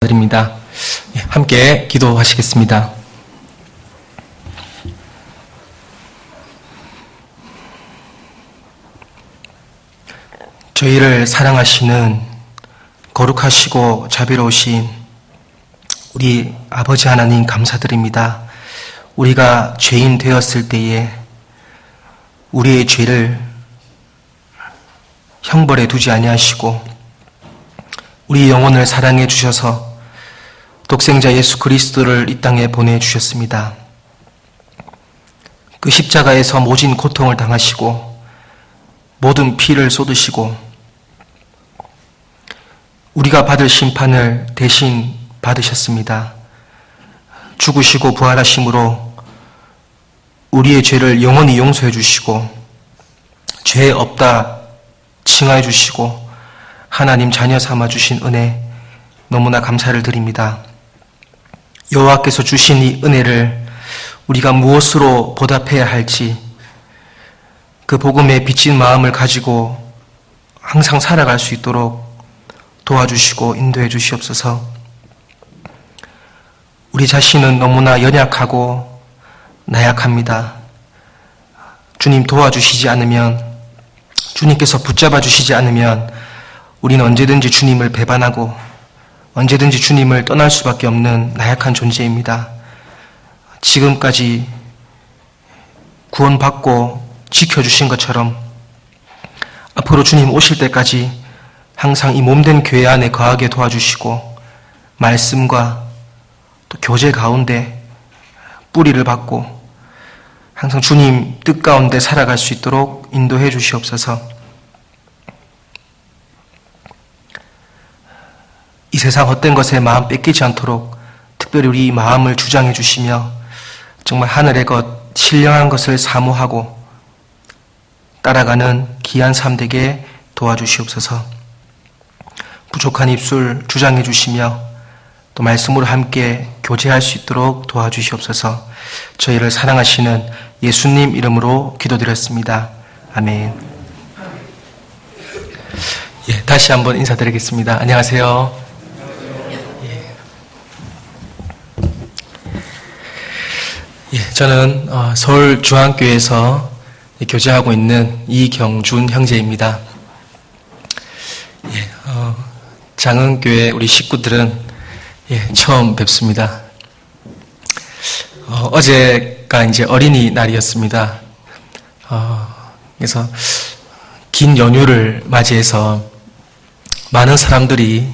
감사드립니다. 함께 기도하시겠습니다. 저희를 사랑하시는 거룩하시고 자비로우신 우리 아버지 하나님 감사드립니다. 우리가 죄인 되었을 때에 우리의 죄를 형벌에 두지 아니하시고 우리 영혼을 사랑해 주셔서 독생자 예수 그리스도를 이 땅에 보내주셨습니다. 그 십자가에서 모진 고통을 당하시고 모든 피를 쏟으시고 우리가 받을 심판을 대신 받으셨습니다. 죽으시고 부활하심으로 우리의 죄를 영원히 용서해 주시고 죄 없다 칭하여 주시고 하나님 자녀 삼아 주신 은혜 너무나 감사를 드립니다. 여호와께서 주신 이 은혜를 우리가 무엇으로 보답해야 할지 그 복음에 비친 마음을 가지고 항상 살아갈 수 있도록 도와주시고 인도해 주시옵소서. 우리 자신은 너무나 연약하고 나약합니다. 주님 도와주시지 않으면, 주님께서 붙잡아 주시지 않으면 우리는 언제든지 주님을 배반하고 언제든지 주님을 떠날 수밖에 없는 나약한 존재입니다. 지금까지 구원받고 지켜주신 것처럼 앞으로 주님 오실 때까지 항상 이 몸된 교회 안에 거하게 도와주시고 말씀과 또 교제 가운데 뿌리를 받고 항상 주님 뜻 가운데 살아갈 수 있도록 인도해 주시옵소서. 이 세상 헛된 것에 마음 뺏기지 않도록 특별히 우리 마음을 주장해 주시며 정말 하늘의 것, 신령한 것을 사모하고 따라가는 귀한 삶 되게 도와주시옵소서. 부족한 입술 주장해 주시며 또 말씀으로 함께 교제할 수 있도록 도와주시옵소서. 저희를 사랑하시는 예수님 이름으로 기도드렸습니다. 아멘. 다시 한번 인사드리겠습니다. 안녕하세요. 저는 서울중앙교회에서 교제하고 있는 이경준 형제입니다. 장흥교회 우리 식구들은 처음 뵙습니다. 어제가 이제 어린이날이었습니다. 그래서 긴 연휴를 맞이해서 많은 사람들이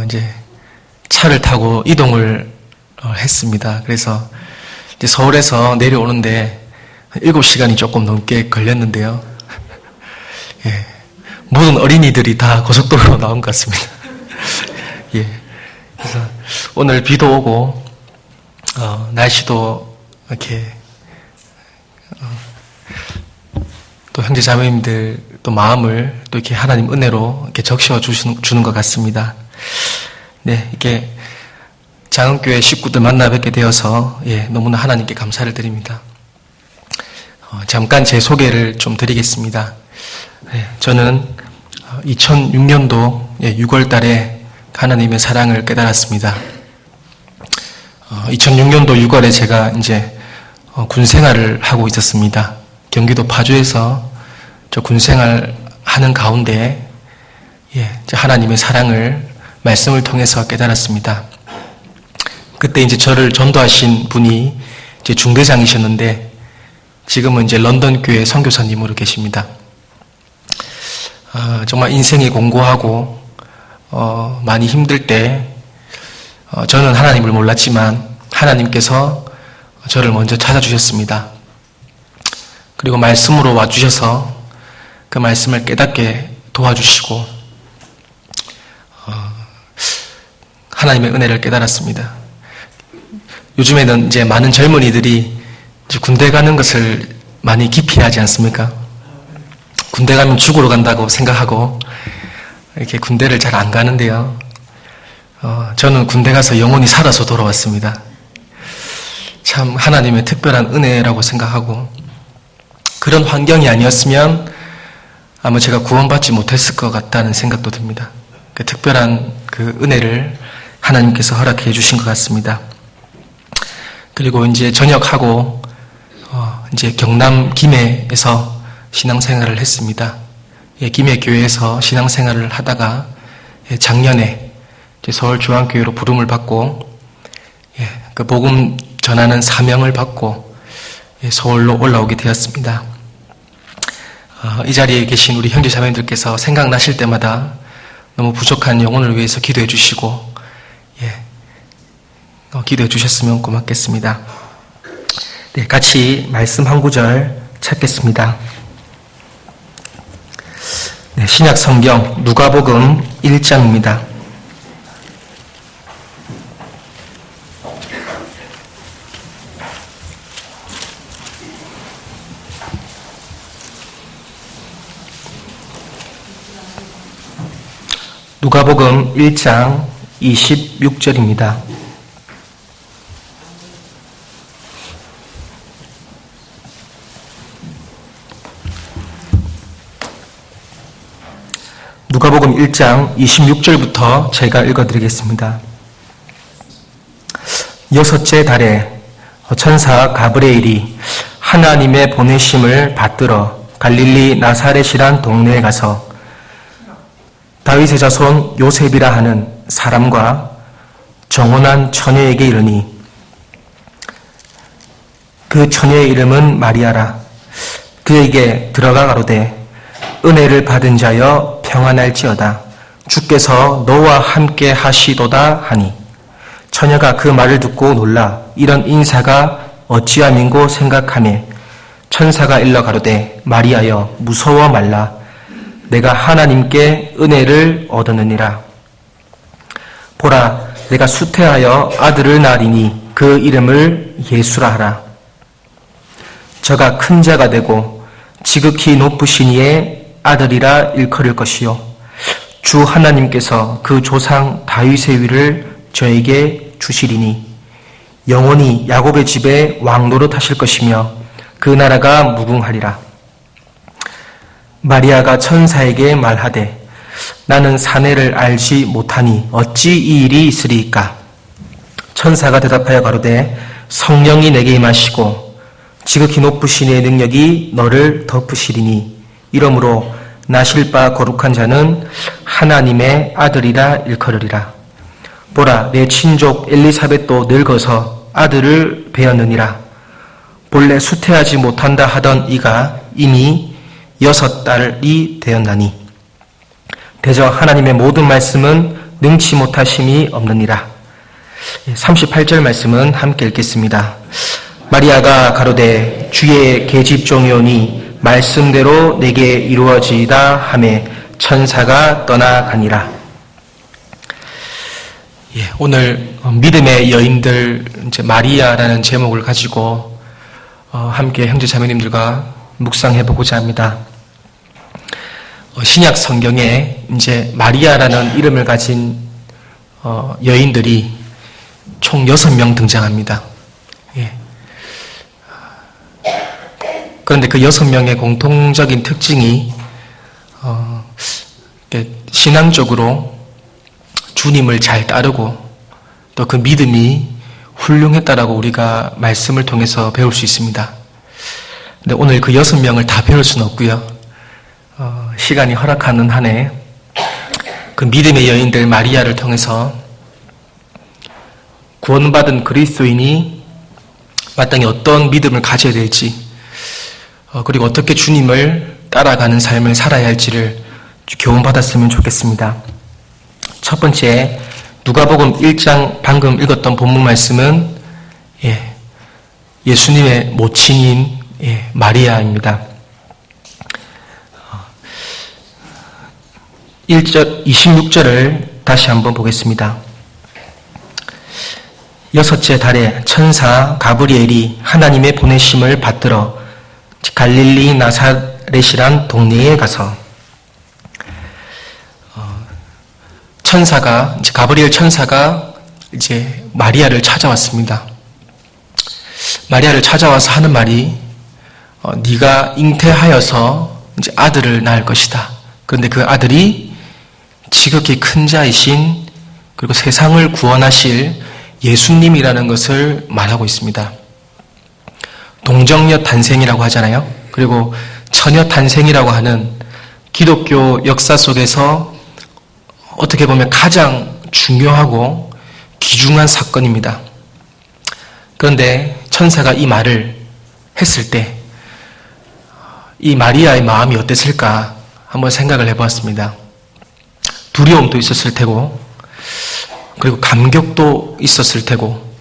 이제 차를 타고 이동을 했습니다. 그래서 이제 서울에서 내려오는데 7시간이 조금 넘게 걸렸는데요. 모든 어린이들이 다 고속도로로 나온 것 같습니다. 그래서 오늘 비도 오고, 날씨도 이렇게, 또 형제 자매님들 또 마음을 또 이렇게 하나님 은혜로 이렇게 적셔 주는 것 같습니다. 이렇게 장흥교회 식구들 만나 뵙게 되어서, 너무나 하나님께 감사를 드립니다. 잠깐 제 소개를 좀 드리겠습니다. 저는 2006년도 6월 달에 하나님의 사랑을 깨달았습니다. 2006년도 6월에 제가 이제 군 생활을 하고 있었습니다. 경기도 파주에서 저 군 생활 하는 가운데 하나님의 사랑을 말씀을 통해서 깨달았습니다. 그때 이제 저를 전도하신 분이 이제 중대장이셨는데 지금은 이제 런던 교회 선교사님으로 계십니다. 정말 인생이 공고하고 많이 힘들 때 저는 하나님을 몰랐지만 하나님께서 저를 먼저 찾아주셨습니다. 그리고 말씀으로 와주셔서 그 말씀을 깨닫게 도와주시고 하나님의 은혜를 깨달았습니다. 요즘에는 이제 많은 젊은이들이 이제 군대 가는 것을 많이 기피하지 않습니까? 군대 가면 죽으러 간다고 생각하고 이렇게 군대를 잘 안 가는데요. 저는 군대 가서 영원히 살아서 돌아왔습니다. 참 하나님의 특별한 은혜라고 생각하고 그런 환경이 아니었으면 아마 제가 구원받지 못했을 것 같다는 생각도 듭니다. 그 특별한 그 은혜를 하나님께서 허락해 주신 것 같습니다. 그리고 이제 전역하고 이제 경남 김해에서 신앙생활을 했습니다. 김해교회에서 신앙생활을 하다가 작년에 서울중앙교회로 부름을 받고 그 복음 전하는 사명을 받고 서울로 올라오게 되었습니다. 이 자리에 계신 우리 형제자매님들께서 생각나실 때마다 너무 부족한 영혼을 위해서 기도해 주시고 기도해 주셨으면 고맙겠습니다. 네, 같이 말씀 한 구절 찾겠습니다. 네, 신약 성경 누가복음 1장입니다. 누가복음 1장 26절입니다. 누가복음 1장 26절부터 제가 읽어드리겠습니다. 여섯째 달에 천사 가브리엘이 하나님의 보내심을 받들어 갈릴리 나사렛이란 동네에 가서 다윗의 자손 요셉이라 하는 사람과 정혼한 처녀에게 이르니 그 처녀의 이름은 마리아라. 그에게 들어가 가로되 은혜를 받은 자여 평안할지어다. 주께서 너와 함께 하시도다 하니 처녀가 그 말을 듣고 놀라 이런 인사가 어찌함인고 생각하며 천사가 일러 가로되 마리아여 무서워 말라. 내가 하나님께 은혜를 얻었느니라. 보라 내가 수태하여 아들을 낳으리니 그 이름을 예수라 하라. 저가 큰 자가 되고 지극히 높으신 이의 아들이라 일컬을 것이요 주 하나님께서 그 조상 다윗의 위를 저에게 주시리니 영원히 야곱의 집에 왕노릇 하실 것이며 그 나라가 무궁하리라. 마리아가 천사에게 말하되 나는 사내를 알지 못하니 어찌 이 일이 있으리이까. 천사가 대답하여 가로되 성령이 내게 임하시고 지극히 높으신 이의 능력이 너를 덮으시리니 이러므로 나실 바 거룩한 자는 하나님의 아들이라 일컬으리라. 보라 내 친족 엘리사벳도 늙어서 아들을 배었느니라. 본래 수태하지 못한다 하던 이가 이미 6달이 되었나니 대저 하나님의 모든 말씀은 능치 못하심이 없느니라. 38절 말씀은 함께 읽겠습니다. 마리아가 가로되 주의 계집종이오니 말씀대로 내게 이루어지이다 하매 천사가 떠나가니라. 오늘 믿음의 여인들 마리아라는 제목을 가지고 함께 형제 자매님들과 묵상해보고자 합니다. 신약 성경에 이제 마리아라는 이름을 가진 여인들이 총 6명 등장합니다. 그런데 그 6명의 공통적인 특징이 신앙적으로 주님을 잘 따르고 또 그 믿음이 훌륭했다라고 우리가 말씀을 통해서 배울 수 있습니다. 근데 오늘 그 6명을 다 배울 수는 없고요. 시간이 허락하는 한에 그 믿음의 여인들 마리아를 통해서 구원받은 그리스도인이 마땅히 어떤 믿음을 가져야 될지 그리고 어떻게 주님을 따라가는 삶을 살아야 할지를 교훈받았으면 좋겠습니다. 첫 번째 누가복음 1장 방금 읽었던 본문 말씀은 예수님의 모친인 마리아입니다. 1절 26절을 다시 한번 보겠습니다. 여섯째 달에 천사 가브리엘이 하나님의 보내심을 받들어 갈릴리 나사렛이란 동네에 가서 가브리엘 천사가 이제 마리아를 찾아왔습니다. 마리아를 찾아와서 하는 말이 네가 잉태하여서 이제 아들을 낳을 것이다. 그런데 그 아들이 지극히 큰 자이신 그리고 세상을 구원하실 예수님이라는 것을 말하고 있습니다. 동정녀 탄생이라고 하잖아요. 그리고 처녀 탄생이라고 하는 기독교 역사 속에서 어떻게 보면 가장 중요하고 귀중한 사건입니다. 그런데 천사가 이 말을 했을 때 이 마리아의 마음이 어땠을까 한번 생각을 해보았습니다. 두려움도 있었을 테고, 그리고 감격도 있었을 테고,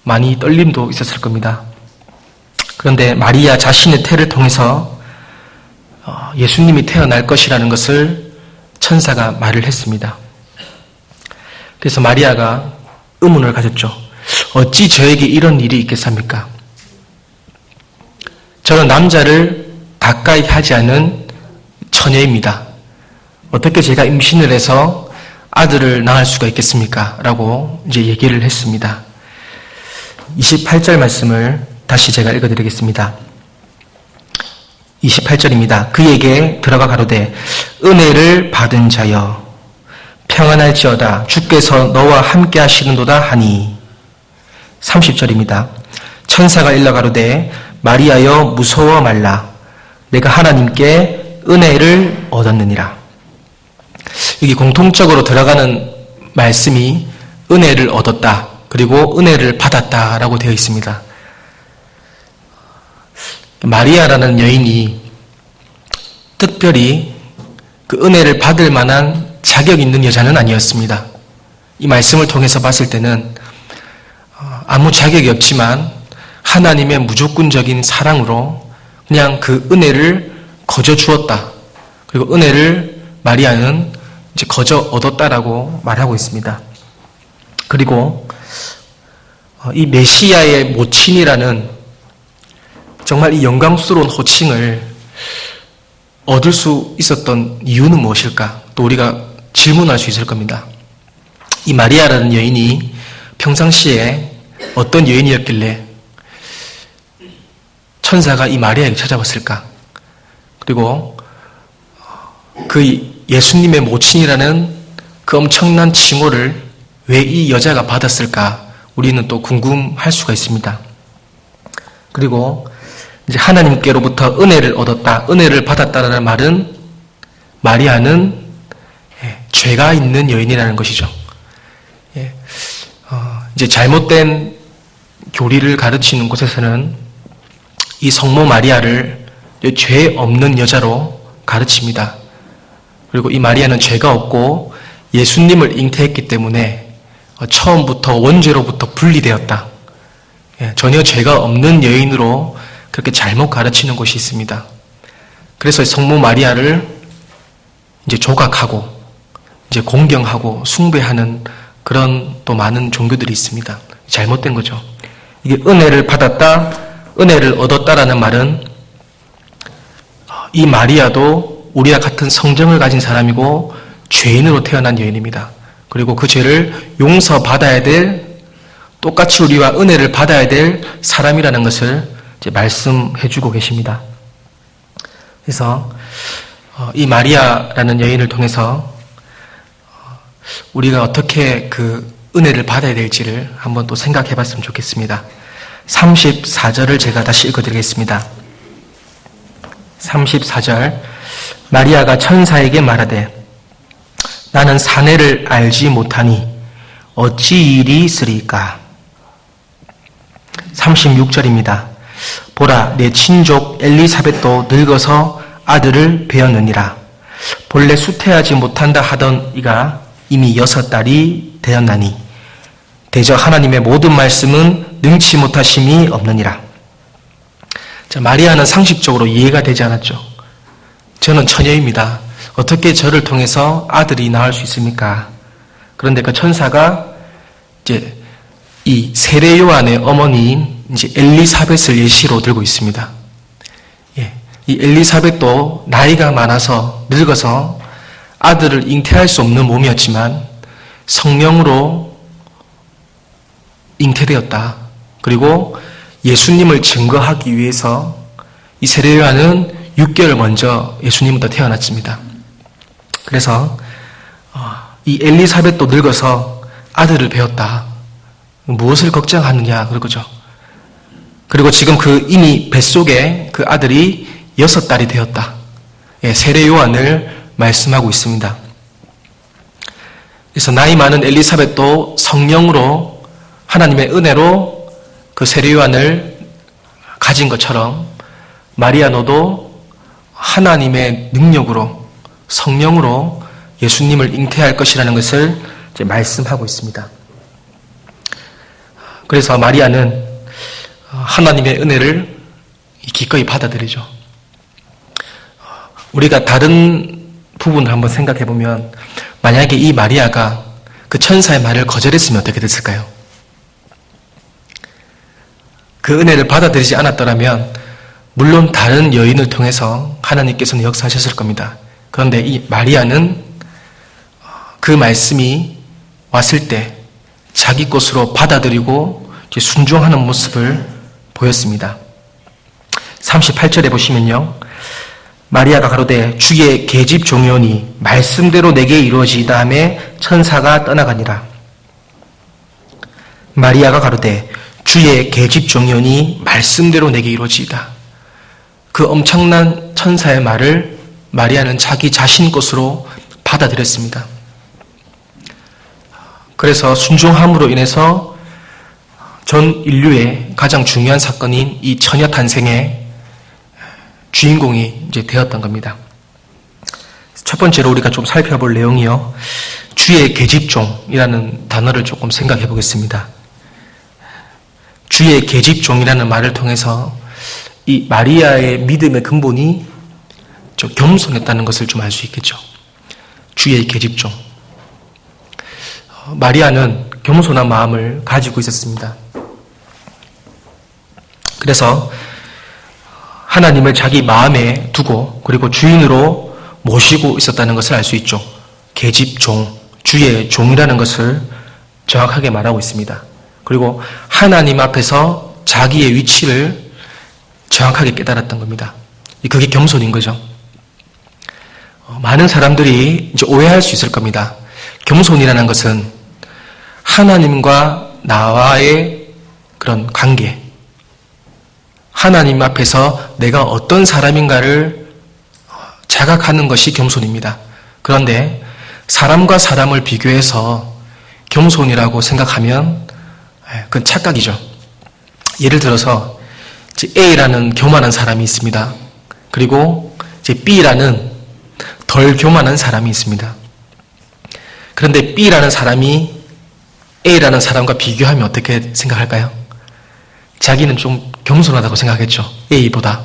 많이 떨림도 있었을 겁니다. 그런데 마리아 자신의 태를 통해서 예수님이 태어날 것이라는 것을 천사가 말을 했습니다. 그래서 마리아가 의문을 가졌죠. 어찌 저에게 이런 일이 있겠습니까? 저는 남자를 가까이 하지 않은 처녀입니다. 어떻게 제가 임신을 해서 아들을 낳을 수가 있겠습니까? 라고 이제 얘기를 했습니다. 28절 말씀을 다시 제가 읽어드리겠습니다. 28절입니다. 그에게 들어가 가로되 은혜를 받은 자여 평안할지어다 주께서 너와 함께 하시는도다 하니. 30절입니다. 천사가 일러 가로되 마리아여 무서워 말라 내가 하나님께 은혜를 얻었느니라. 여기 공통적으로 들어가는 말씀이 은혜를 얻었다, 그리고 은혜를 받았다라고 되어 있습니다. 마리아라는 여인이 특별히 그 은혜를 받을 만한 자격 있는 여자는 아니었습니다. 이 말씀을 통해서 봤을 때는 아무 자격이 없지만 하나님의 무조건적인 사랑으로 그냥 그 은혜를 거저 주었다. 그리고 은혜를 마리아는 이제 거저 얻었다라고 말하고 있습니다. 그리고 이 메시아의 모친이라는 정말 이 영광스러운 호칭을 얻을 수 있었던 이유는 무엇일까? 또 우리가 질문할 수 있을 겁니다. 이 마리아라는 여인이 평상시에 어떤 여인이었길래 천사가 이 마리아에게 찾아왔을까? 그리고 그 예수님의 모친이라는 그 엄청난 칭호를 왜 이 여자가 받았을까? 우리는 또 궁금할 수가 있습니다. 그리고 이제 하나님께로부터 은혜를 얻었다, 은혜를 받았다라는 말은 마리아는 죄가 있는 여인이라는 것이죠. 이제 잘못된 교리를 가르치는 곳에서는 이 성모 마리아를 죄 없는 여자로 가르칩니다. 그리고 이 마리아는 죄가 없고 예수님을 잉태했기 때문에 처음부터 원죄로부터 분리되었다. 전혀 죄가 없는 여인으로 그렇게 잘못 가르치는 곳이 있습니다. 그래서 성모 마리아를 이제 조각하고 이제 공경하고 숭배하는 그런 또 많은 종교들이 있습니다. 잘못된 거죠. 이게 은혜를 받았다, 은혜를 얻었다라는 말은 이 마리아도 우리와 같은 성정을 가진 사람이고 죄인으로 태어난 여인입니다. 그리고 그 죄를 용서받아야 될, 똑같이 우리와 은혜를 받아야 될 사람이라는 것을 이제 말씀해 주고 계십니다. 그래서 이 마리아라는 여인을 통해서 우리가 어떻게 그 은혜를 받아야 될지를 한번 또 생각해 봤으면 좋겠습니다. 34절을 제가 다시 읽어드리겠습니다. 34절 마리아가 천사에게 말하되 나는 사내를 알지 못하니 어찌 일이 있으리까. 36절입니다. 보라 내 친족 엘리사벳도 늙어서 아들을 배었느니라. 본래 수태하지 못한다 하던 이가 이미 6달이 되었나니 대저 하나님의 모든 말씀은 능치 못하심이 없느니라. 자, 마리아는 상식적으로 이해가 되지 않았죠. 저는 처녀입니다. 어떻게 저를 통해서 아들이 낳을 수 있습니까? 그런데 그 천사가 이제 이 세례 요한의 어머니인 이제 엘리사벳을 예시로 들고 있습니다. 이 엘리사벳도 나이가 많아서 늙어서 아들을 잉태할 수 없는 몸이었지만 성령으로 잉태되었다. 그리고 예수님을 증거하기 위해서 이 세례 요한은 6개월 먼저 예수님부터 태어났습니다. 그래서 이 엘리사벳도 늙어서 아들을 배웠다. 무엇을 걱정하느냐 그러죠. 그리고 지금 그 이미 뱃속에 그 아들이 6달이 되었다. 세례 요한을 말씀하고 있습니다. 그래서 나이 많은 엘리사벳도 성령으로 하나님의 은혜로 그 세례 요한을 가진 것처럼 마리아 너도 하나님의 능력으로 성령으로 예수님을 잉태할 것이라는 것을 이제 말씀하고 있습니다. 그래서 마리아는 하나님의 은혜를 기꺼이 받아들이죠. 우리가 다른 부분을 한번 생각해 보면 만약에 이 마리아가 그 천사의 말을 거절했으면 어떻게 됐을까요? 그 은혜를 받아들이지 않았더라면 물론 다른 여인을 통해서 하나님께서는 역사하셨을 겁니다. 그런데 이 마리아는 그 말씀이 왔을 때 자기 것으로 받아들이고 순종하는 모습을 보였습니다. 38절에 보시면요. 마리아가 가로되 주의 계집 종이오니 말씀대로 내게 이루어지이다 하매 천사가 떠나가니라. 마리아가 가로되 주의 계집 종이오니 말씀대로 내게 이루어지이다. 그 엄청난 천사의 말을 마리아는 자기 자신 것으로 받아들였습니다. 그래서 순종함으로 인해서 전 인류의 가장 중요한 사건인 이 처녀 탄생의 주인공이 이제 되었던 겁니다. 첫 번째로 우리가 좀 살펴볼 내용이요. 주의 계집종이라는 단어를 조금 생각해 보겠습니다. 주의 계집종이라는 말을 통해서 이 마리아의 믿음의 근본이 좀 겸손했다는 것을 좀 알 수 있겠죠. 주의 계집종. 마리아는 겸손한 마음을 가지고 있었습니다. 그래서 하나님을 자기 마음에 두고 그리고 주인으로 모시고 있었다는 것을 알 수 있죠. 계집종, 주의 종이라는 것을 정확하게 말하고 있습니다. 그리고 하나님 앞에서 자기의 위치를 정확하게 깨달았던 겁니다. 그게 겸손인 거죠. 많은 사람들이 이제 오해할 수 있을 겁니다. 겸손이라는 것은 하나님과 나와의 그런 관계, 하나님 앞에서 내가 어떤 사람인가를 자각하는 것이 겸손입니다. 그런데 사람과 사람을 비교해서 겸손이라고 생각하면 그건 착각이죠. 예를 들어서 A라는 교만한 사람이 있습니다. 그리고 B라는 덜 교만한 사람이 있습니다. 그런데 B라는 사람이 A라는 사람과 비교하면 어떻게 생각할까요? 자기는 좀 겸손하다고 생각했죠. A보다.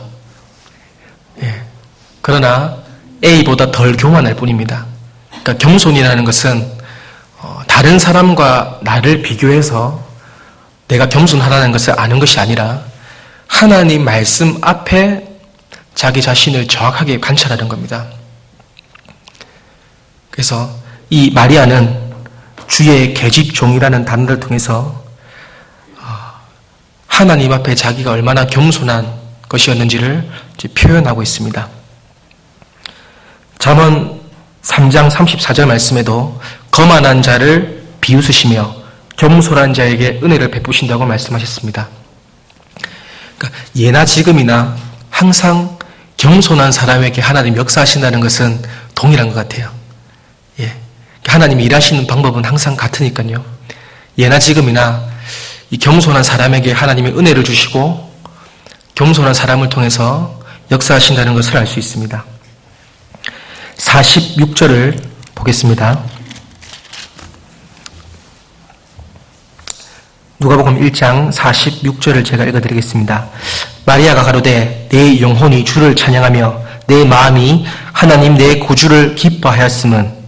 그러나 A보다 덜 교만할 뿐입니다. 그러니까 겸손이라는 것은 다른 사람과 나를 비교해서 내가 겸손하라는 것을 아는 것이 아니라 하나님 말씀 앞에 자기 자신을 정확하게 관찰하는 겁니다. 그래서 이 마리아는 주의 계집종이라는 단어를 통해서 하나님 앞에 자기가 얼마나 겸손한 것이었는지를 표현하고 있습니다. 잠언 3장 34절 말씀에도 거만한 자를 비웃으시며 겸손한 자에게 은혜를 베푸신다고 말씀하셨습니다. 그러니까 예나 지금이나 항상 겸손한 사람에게 하나님 역사하신다는 것은 동일한 것 같아요. 하나님이 일하시는 방법은 항상 같으니까요. 예나 지금이나 이 겸손한 사람에게 하나님의 은혜를 주시고 겸손한 사람을 통해서 역사하신다는 것을 알 수 있습니다. 46절을 보겠습니다. 누가복음 1장 46절을 제가 읽어드리겠습니다. 마리아가 가로되 내 영혼이 주를 찬양하며 내 마음이 하나님 내 구주를 기뻐하였음은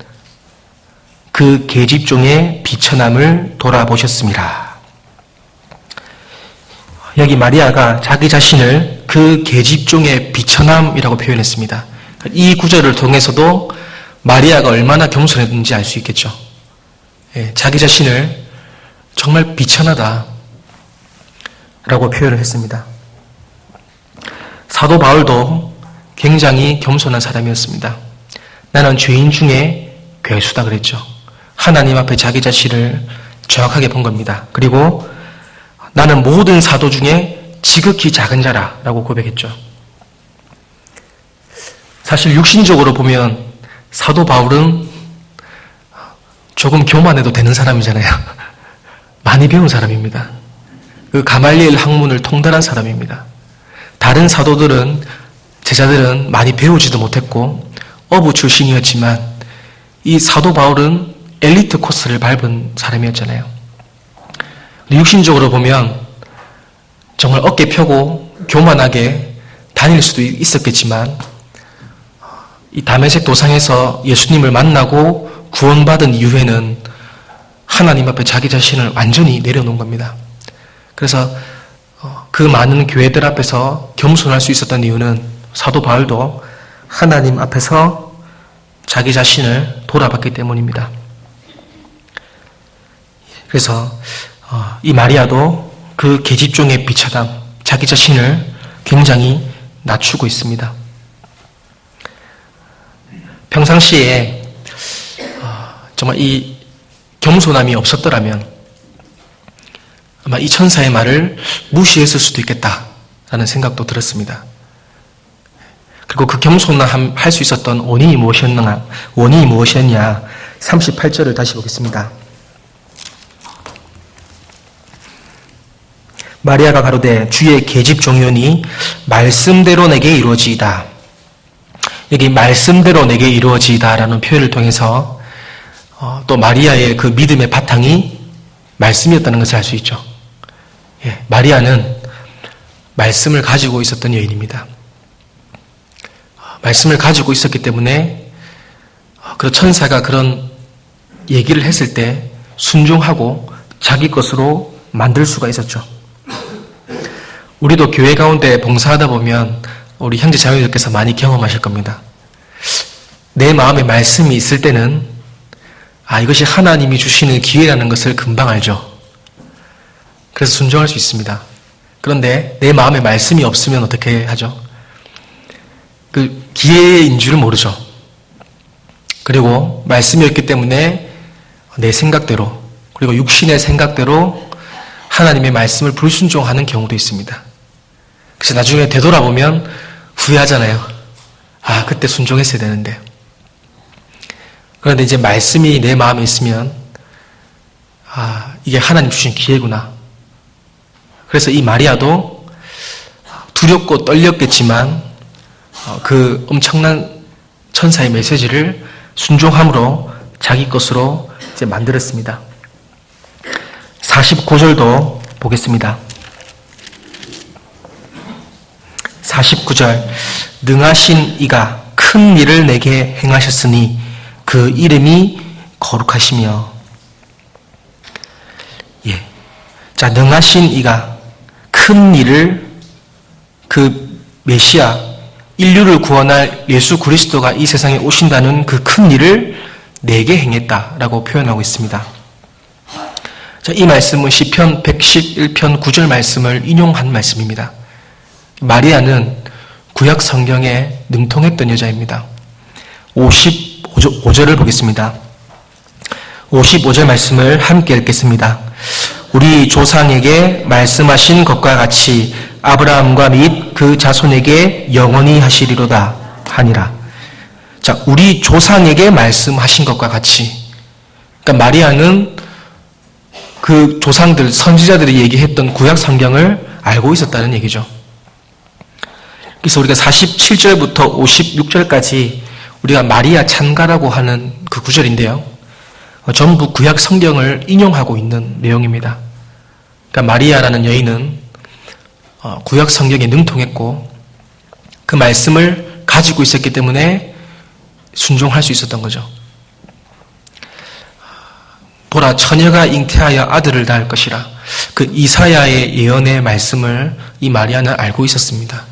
그 계집종의 비천함을 돌아보셨습니다. 여기 마리아가 자기 자신을 그 계집종의 비천함이라고 표현했습니다. 이 구절을 통해서도 마리아가 얼마나 겸손했는지 알 수 있겠죠. 자기 자신을 정말 비천하다 라고 표현을 했습니다. 사도 바울도 굉장히 겸손한 사람이었습니다. 나는 죄인 중에 괴수다 그랬죠. 하나님 앞에 자기 자신을 정확하게 본 겁니다. 그리고 나는 모든 사도 중에 지극히 작은 자라 라고 고백했죠. 사실 육신적으로 보면 사도 바울은 조금 교만해도 되는 사람이잖아요. 많이 배운 사람입니다. 그 가말리엘 학문을 통달한 사람입니다. 다른 사도들은, 제자들은 많이 배우지도 못했고 어부 출신이었지만 이 사도 바울은 엘리트 코스를 밟은 사람이었잖아요. 육신적으로 보면 정말 어깨 펴고 교만하게 다닐 수도 있었겠지만 이 다메섹 도상에서 예수님을 만나고 구원받은 이후에는 하나님 앞에 자기 자신을 완전히 내려놓은 겁니다. 그래서 그 많은 교회들 앞에서 겸손할 수 있었던 이유는 사도 바울도 하나님 앞에서 자기 자신을 돌아봤기 때문입니다. 그래서 이 마리아도 그 계집종의 비차담, 자기 자신을 굉장히 낮추고 있습니다. 평상시에 정말 이 겸손함이 없었더라면 아마 이 천사의 말을 무시했을 수도 있겠다라는 생각도 들었습니다. 그리고 그 겸손함 할 수 있었던 원인이 무엇이었냐? 38절을 다시 보겠습니다. 마리아가 가로되 주의 계집종이오니 말씀대로 내게 이루어지이다. 여기 말씀대로 내게 이루어지이다라는 표현을 통해서 또 마리아의 그 믿음의 바탕이 말씀이었다는 것을 알 수 있죠. 마리아는 말씀을 가지고 있었던 여인입니다. 말씀을 가지고 있었기 때문에 그 천사가 그런 얘기를 했을 때 순종하고 자기 것으로 만들 수가 있었죠. 우리도 교회 가운데 봉사하다 보면 우리 형제 자매들께서 많이 경험하실 겁니다. 내 마음에 말씀이 있을 때는 이것이 하나님이 주시는 기회라는 것을 금방 알죠. 그래서 순종할 수 있습니다. 그런데 내 마음에 말씀이 없으면 어떻게 하죠? 그 기회인 줄을 모르죠. 그리고 말씀이 없기 때문에 내 생각대로 그리고 육신의 생각대로 하나님의 말씀을 불순종하는 경우도 있습니다. 그래서 나중에 되돌아보면 후회하잖아요. 그때 순종했어야 되는데. 그런데 이제 말씀이 내 마음에 있으면 이게 하나님 주신 기회구나. 그래서 이 마리아도 두렵고 떨렸겠지만 그 엄청난 천사의 메시지를 순종함으로 자기 것으로 이제 만들었습니다. 49절도 보겠습니다. 49절 능하신 이가 큰 일을 내게 행하셨으니 그 이름이 거룩하시며. 자, 능하신 이가 큰 일을, 그 메시아, 인류를 구원할 예수 그리스도가 이 세상에 오신다는 그 큰 일을 내게 행했다라고 표현하고 있습니다. 자, 이 말씀은 시편 111편 9절 말씀을 인용한 말씀입니다. 마리아는 구약 성경에 능통했던 여자입니다. 55절을 보겠습니다. 55절 말씀을 함께 읽겠습니다. 우리 조상에게 말씀하신 것과 같이 아브라함과 및 그 자손에게 영원히 하시리로다 하니라. 자, 우리 조상에게 말씀하신 것과 같이. 그러니까 마리아는 그 조상들, 선지자들이 얘기했던 구약 성경을 알고 있었다는 얘기죠. 그래서 우리가 47절부터 56절까지 우리가 마리아 찬가라고 하는 그 구절인데요. 전부 구약 성경을 인용하고 있는 내용입니다. 그러니까 마리아라는 여인은 구약 성경에 능통했고 그 말씀을 가지고 있었기 때문에 순종할 수 있었던 거죠. 보라, 처녀가 잉태하여 아들을 낳을 것이라. 그 이사야의 예언의 말씀을 이 마리아는 알고 있었습니다.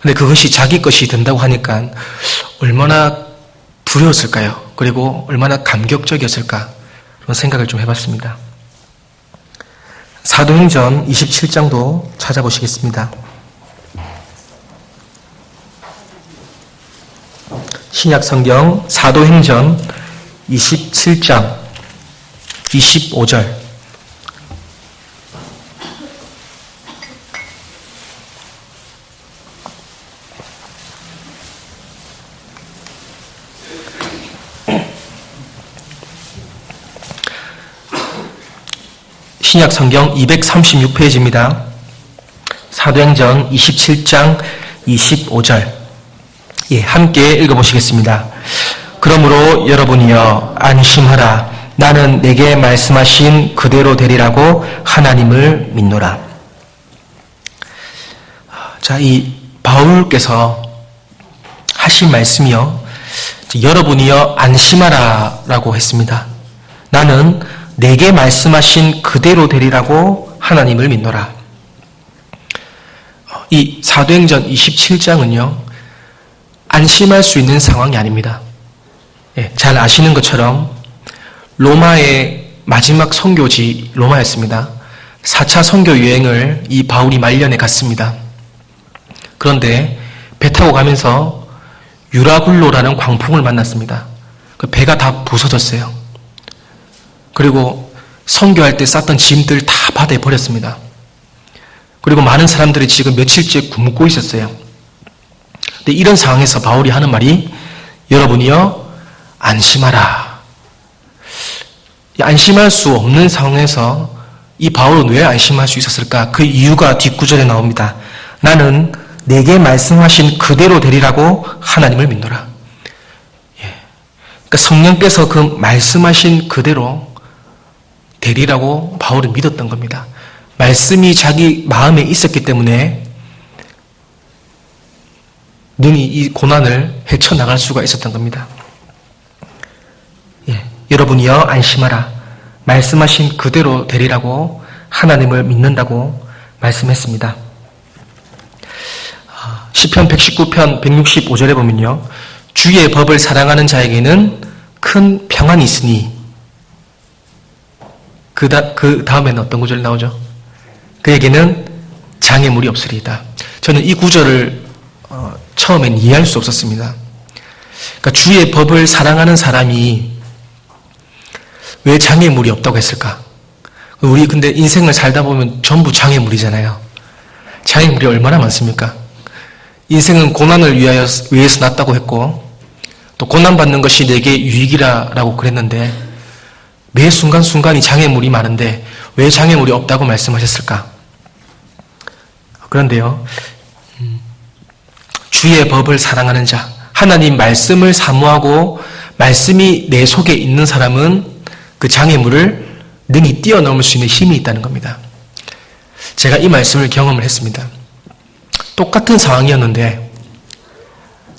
근데 그것이 자기 것이 된다고 하니까 얼마나 두려웠을까요? 그리고 얼마나 감격적이었을까? 그런 생각을 좀 해봤습니다. 사도행전 27장도 찾아보시겠습니다. 신약성경 사도행전 27장 25절. 신약 성경 236페이지입니다. 사도행전 27장 25절. 함께 읽어보시겠습니다. 그러므로 여러분이여 안심하라. 나는 내게 말씀하신 그대로 되리라고 하나님을 믿노라. 자, 이 바울께서 하신 말씀이요, 여러분이여 안심하라 라고 했습니다. 나는 내게 말씀하신 그대로 되리라고 하나님을 믿노라. 이 사도행전 27장은요, 안심할 수 있는 상황이 아닙니다. 잘 아시는 것처럼 로마의 마지막 선교지 로마였습니다. 4차 선교 여행을 이 바울이 말년에 갔습니다. 그런데 배 타고 가면서 유라굴로라는 광풍을 만났습니다. 그 배가 다 부서졌어요. 그리고 선교할 때 쌌던 짐들 다 바다에 버렸습니다. 그리고 많은 사람들이 지금 며칠째 굶고 있었어요. 근데 이런 상황에서 바울이 하는 말이 여러분이요 안심하라. 안심할 수 없는 상황에서 이 바울은 왜 안심할 수 있었을까? 그 이유가 뒷구절에 나옵니다. 나는 내게 말씀하신 그대로 되리라고 하나님을 믿노라. 그러니까 성령께서 그 말씀하신 그대로 되리라고 바울은 믿었던 겁니다. 말씀이 자기 마음에 있었기 때문에 능히 이 고난을 헤쳐나갈 수가 있었던 겁니다. 여러분이여 안심하라. 말씀하신 그대로 되리라고 하나님을 믿는다고 말씀했습니다. 시편 119편 165절에 보면요, 주의 법을 사랑하는 자에게는 큰 평안이 있으니, 그 다음에는 어떤 구절이 나오죠? 그에게는 장애물이 없으리이다. 저는 이 구절을 처음엔 이해할 수 없었습니다. 그러니까 주의 법을 사랑하는 사람이 왜 장애물이 없다고 했을까? 우리 근데 인생을 살다 보면 전부 장애물이잖아요. 장애물이 얼마나 많습니까? 인생은 고난을 위해서 났다고 했고, 또 고난받는 것이 내게 유익이라고 그랬는데, 매 순간순간이 장애물이 많은데 왜 장애물이 없다고 말씀하셨을까? 그런데요, 주의 법을 사랑하는 자, 하나님 말씀을 사모하고 말씀이 내 속에 있는 사람은 그 장애물을 능히 뛰어넘을 수 있는 힘이 있다는 겁니다. 제가 이 말씀을 경험을 했습니다. 똑같은 상황이었는데,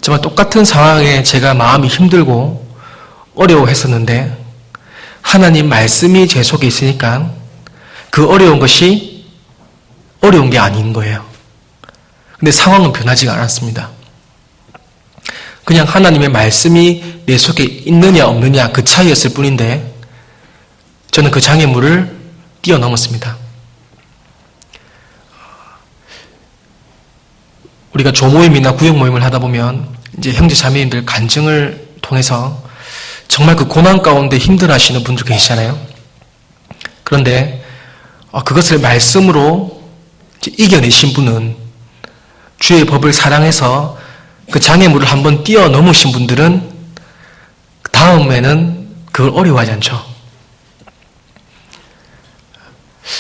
정말 똑같은 상황에 제가 마음이 힘들고 어려워했었는데, 하나님 말씀이 제 속에 있으니까 그 어려운 것이 어려운 게 아닌 거예요. 근데 상황은 변하지가 않았습니다. 그냥 하나님의 말씀이 내 속에 있느냐 없느냐 그 차이였을 뿐인데, 저는 그 장애물을 뛰어넘었습니다. 우리가 조모임이나 구역모임을 하다 보면 이제 형제 자매님들 간증을 통해서 정말 그 고난 가운데 힘들어하시는 분들 계시잖아요. 그런데 그것을 말씀으로 이겨내신 분은, 주의 법을 사랑해서 그 장애물을 한번 뛰어넘으신 분들은 다음에는 그걸 어려워하지 않죠.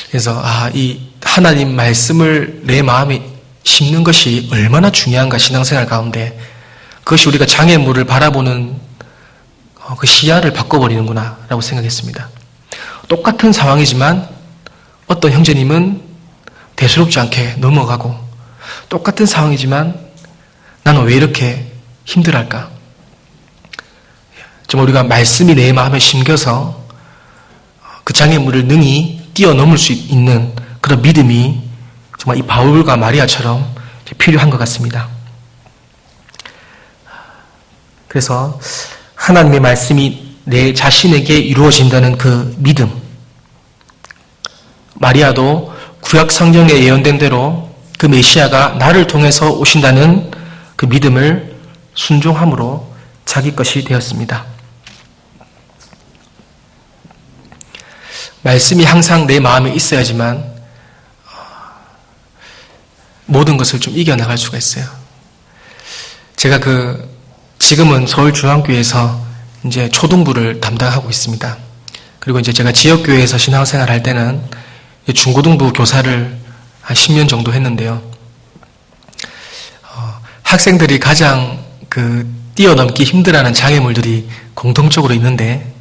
그래서 이 하나님 말씀을 내 마음에 심는 것이 얼마나 중요한가, 신앙생활 가운데. 그것이 우리가 장애물을 바라보는 그 시야를 바꿔버리는구나 라고 생각했습니다. 똑같은 상황이지만 어떤 형제님은 대수롭지 않게 넘어가고, 똑같은 상황이지만 나는 왜 이렇게 힘들할까? 정말 우리가 말씀이 내 마음에 심겨서 그 장애물을 능히 뛰어넘을 수 있는 그런 믿음이 정말 이 바울과 마리아처럼 필요한 것 같습니다. 그래서 하나님의 말씀이 내 자신에게 이루어진다는 그 믿음, 마리아도 구약 성경에 예언된 대로 그 메시아가 나를 통해서 오신다는 그 믿음을 순종함으로 자기 것이 되었습니다. 말씀이 항상 내 마음에 있어야지만 모든 것을 좀 이겨나갈 수가 있어요. 제가 지금은 서울중앙교회에서 이제 초등부를 담당하고 있습니다. 그리고 이제 제가 지역교회에서 신앙생활 할 때는 중고등부 교사를 한 10년 정도 했는데요. 학생들이 가장 뛰어넘기 힘들어하는 장애물들이 공통적으로 있는데,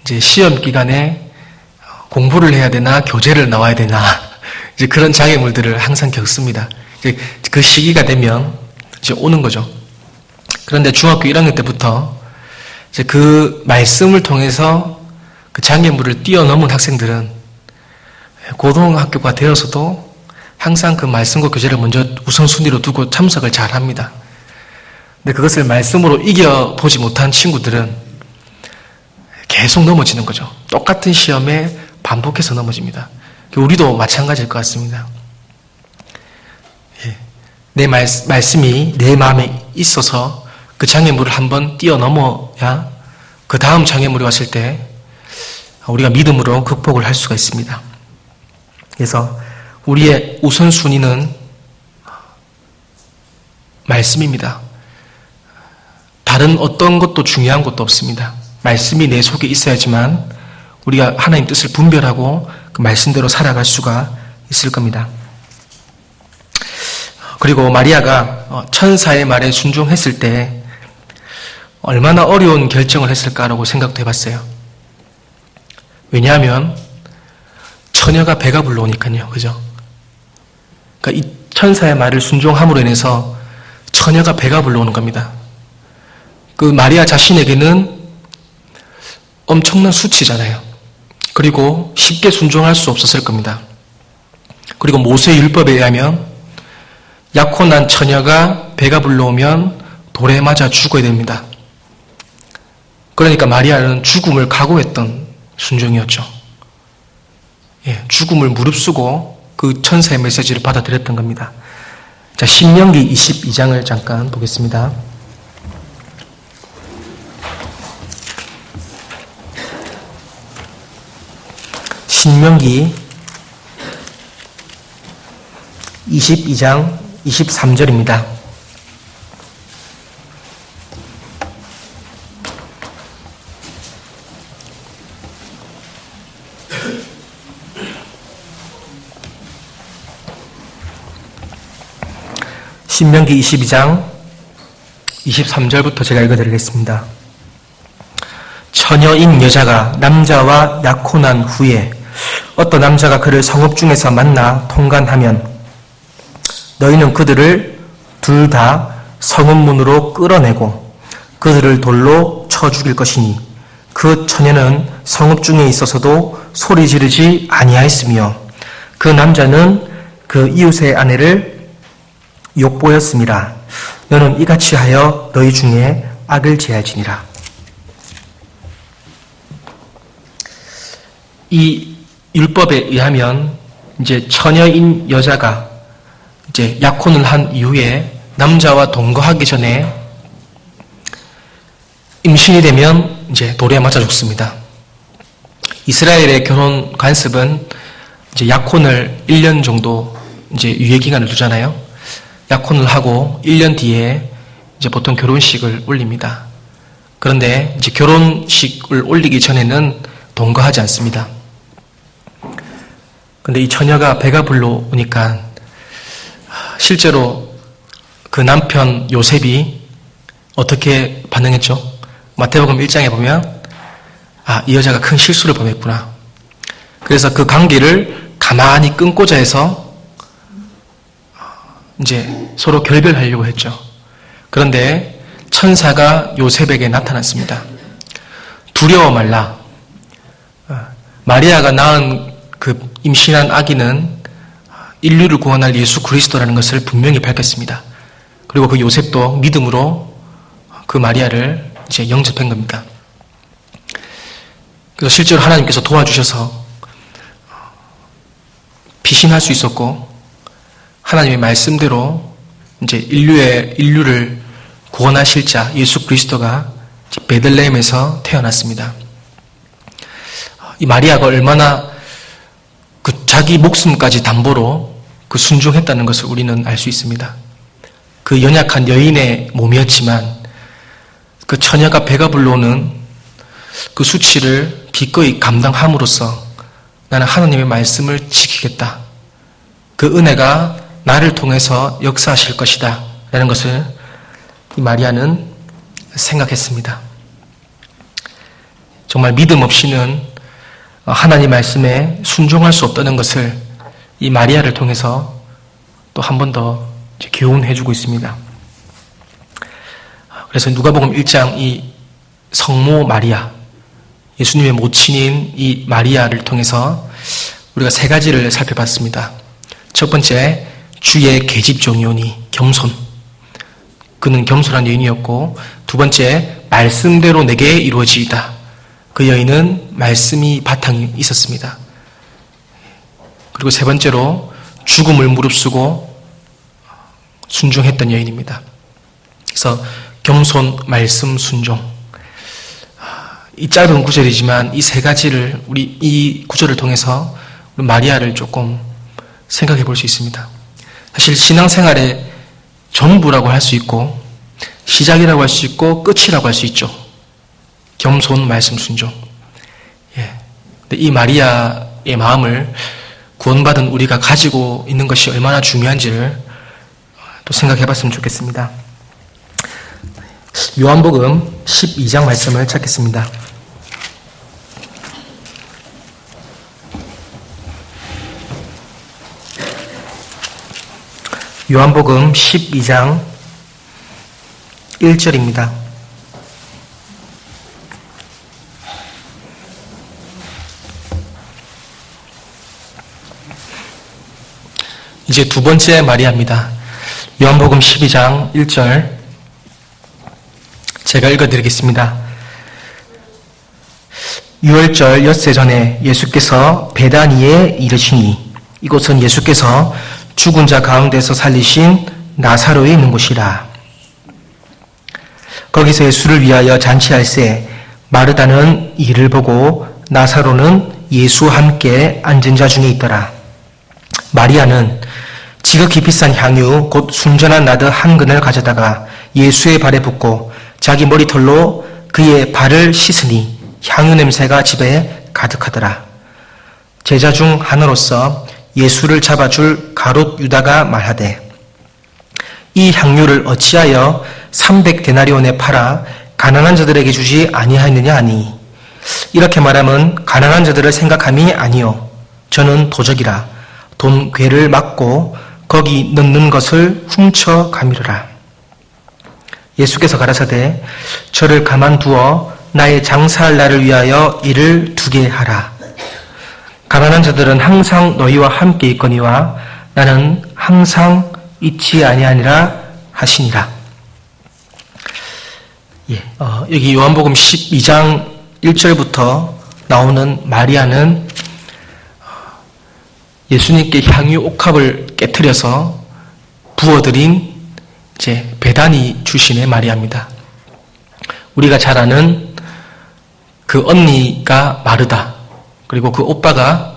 이제 시험 기간에 공부를 해야 되나, 교재를 나와야 되나, 이제 그런 장애물들을 항상 겪습니다. 이제 그 시기가 되면 이제 오는 거죠. 그런데 중학교 1학년 때부터 이제 그 말씀을 통해서 그 장애물을 뛰어넘은 학생들은 고등학교가 되어서도 항상 그 말씀과 교재를 먼저 우선순위로 두고 참석을 잘 합니다. 근데 그것을 말씀으로 이겨보지 못한 친구들은 계속 넘어지는 거죠. 똑같은 시험에 반복해서 넘어집니다. 우리도 마찬가지일 것 같습니다. 내 말씀이 내 마음에 있어서 그 장애물을 한번 뛰어넘어야 그 다음 장애물이 왔을 때 우리가 믿음으로 극복을 할 수가 있습니다. 그래서 우리의 우선순위는 말씀입니다. 다른 어떤 것도 중요한 것도 없습니다. 말씀이 내 속에 있어야지만 우리가 하나님 뜻을 분별하고 그 말씀대로 살아갈 수가 있을 겁니다. 그리고 마리아가 천사의 말에 순종했을 때 얼마나 어려운 결정을 했을까라고 생각도 해봤어요. 왜냐하면 처녀가 배가 불러오니까요. 그죠? 그러니까 이 천사의 말을 순종함으로 인해서 처녀가 배가 불러오는 겁니다. 그 마리아 자신에게는 엄청난 수치잖아요. 그리고 쉽게 순종할 수 없었을 겁니다. 그리고 모세 율법에 의하면 약혼한 처녀가 배가 불러오면 돌에 맞아 죽어야 됩니다. 그러니까 마리아는 죽음을 각오했던 순종이었죠. 죽음을 무릅쓰고 그 천사의 메시지를 받아들였던 겁니다. 자, 신명기 22장을 잠깐 보겠습니다. 신명기 22장 23절입니다. 신명기 22장 23절부터 제가 읽어드리겠습니다. 처녀인 여자가 남자와 약혼한 후에 어떤 남자가 그를 성읍 중에서 만나 통간하면 너희는 그들을 둘 다 성읍 문으로 끌어내고 그들을 돌로 쳐 죽일 것이니 그 처녀는 성읍 중에 있어서도 소리 지르지 아니하였으며 그 남자는 그 이웃의 아내를 욕보였음이라. 너는 이같이 하여 너희 중에 악을 제할지니라. 이 율법에 의하면 이제 처녀인 여자가 이제 약혼을 한 이후에 남자와 동거하기 전에 임신이 되면 이제 돌에 맞아 죽습니다. 이스라엘의 결혼 관습은 이제 약혼을 1년 정도 이제 유예 기간을 두잖아요. 약혼을 하고 1년 뒤에 이제 보통 결혼식을 올립니다. 그런데 이제 결혼식을 올리기 전에는 동거하지 않습니다. 근데 이 처녀가 배가 불러오니까 실제로 그 남편 요셉이 어떻게 반응했죠? 마태복음 1장에 보면 이 여자가 큰 실수를 범했구나. 그래서 그 관계를 가만히 끊고자 해서 이제 서로 결별하려고 했죠. 그런데 천사가 요셉에게 나타났습니다. 두려워 말라. 마리아가 낳은 그 임신한 아기는 인류를 구원할 예수 그리스도라는 것을 분명히 밝혔습니다. 그리고 그 요셉도 믿음으로 그 마리아를 이제 영접한 겁니다. 그래서 실제로 하나님께서 도와주셔서 피신할 수 있었고 하나님의 말씀대로 이제 인류를 구원하실 자 예수 그리스도가 베들레헴에서 태어났습니다. 이 마리아가 얼마나 그 자기 목숨까지 담보로 그 순종했다는 것을 우리는 알 수 있습니다. 그 연약한 여인의 몸이었지만 그 처녀가 배가 불러오는 그 수치를 기꺼이 감당함으로써 나는 하나님의 말씀을 지키겠다. 그 은혜가 나를 통해서 역사하실 것이다. 라는 것을 이 마리아는 생각했습니다. 정말 믿음 없이는 하나님 말씀에 순종할 수 없다는 것을 이 마리아를 통해서 또 한 번 더 교훈해 주고 있습니다. 그래서 누가복음 1장 이 성모 마리아, 예수님의 모친인 이 마리아를 통해서 우리가 세 가지를 살펴봤습니다. 첫 번째, 주의 계집종이오니 겸손. 그는 겸손한 여인이었고, 두 번째, 말씀대로 내게 이루어지이다. 그 여인은 말씀이 바탕이 있었습니다. 그리고 세 번째로 죽음을 무릅쓰고 순종했던 여인입니다. 그래서 겸손, 말씀, 순종. 이 짧은 구절이지만 이 세 가지를 우리 이 구절을 통해서 우리 마리아를 조금 생각해 볼 수 있습니다. 사실 신앙생활의 전부라고 할 수 있고 시작이라고 할 수 있고 끝이라고 할 수 있죠. 겸손, 말씀, 순종. 근데 이 마리아의 마음을 구원받은 우리가 가지고 있는 것이 얼마나 중요한지를 또 생각해 봤으면 좋겠습니다. 요한복음 12장 말씀을 찾겠습니다. 요한복음 12장 1절입니다. 이제 두 번째 마리아입니다. 요한복음 12장 1절 제가 읽어드리겠습니다. 유월절 엿새 전에 예수께서 베다니에 이르시니 이곳은 예수께서 죽은 자 가운데서 살리신 나사로에 있는 곳이라. 거기서 예수를 위하여 잔치할새 마르다는 이를 보고 나사로는 예수와 함께 앉은 자 중에 있더라. 마리아는 지극히 비싼 향유 곧 순전한 나드 한 근을 가져다가 예수의 발에 붓고 자기 머리털로 그의 발을 씻으니 향유 냄새가 집에 가득하더라. 제자 중 하나로서 예수를 잡아줄 가롯 유다가 말하되 이 향유를 어찌하여 300데나리온에 팔아 가난한 자들에게 주지 아니하였느냐 하니 이렇게 말하면 가난한 자들을 생각함이 아니요 저는 도적이라 돈 궤를 막고 거기 넣는 것을 훔쳐 가미르라. 예수께서 가라사대 저를 가만두어 나의 장사할 날을 위하여 이를 두게 하라. 가난한 자들은 항상 너희와 함께 있거니와 나는 항상 있지 아니하니라 하시니라. 여기 요한복음 12장 1절부터 나오는 마리아는 예수님께 향유 옥합을 깨트려서 부어드린 이제 베다니 출신의 마리아입니다. 우리가 잘 아는 그 언니가 마르다. 그리고 그 오빠가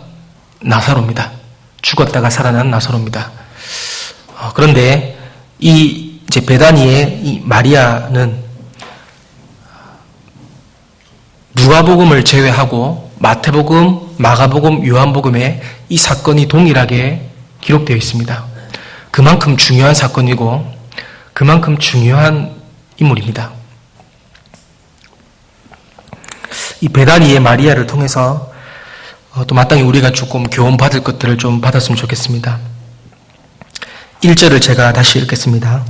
나사로입니다. 죽었다가 살아난 나사로입니다. 그런데 이 이제 베다니의 이 마리아는 누가복음을 제외하고 마태복음, 마가복음, 요한복음에 이 사건이 동일하게 기록되어 있습니다. 그만큼 중요한 사건이고 그만큼 중요한 인물입니다. 이 베다니의 마리아를 통해서 또 마땅히 우리가 조금 교훈받을 것들을 좀 받았으면 좋겠습니다. 1절을 제가 다시 읽겠습니다.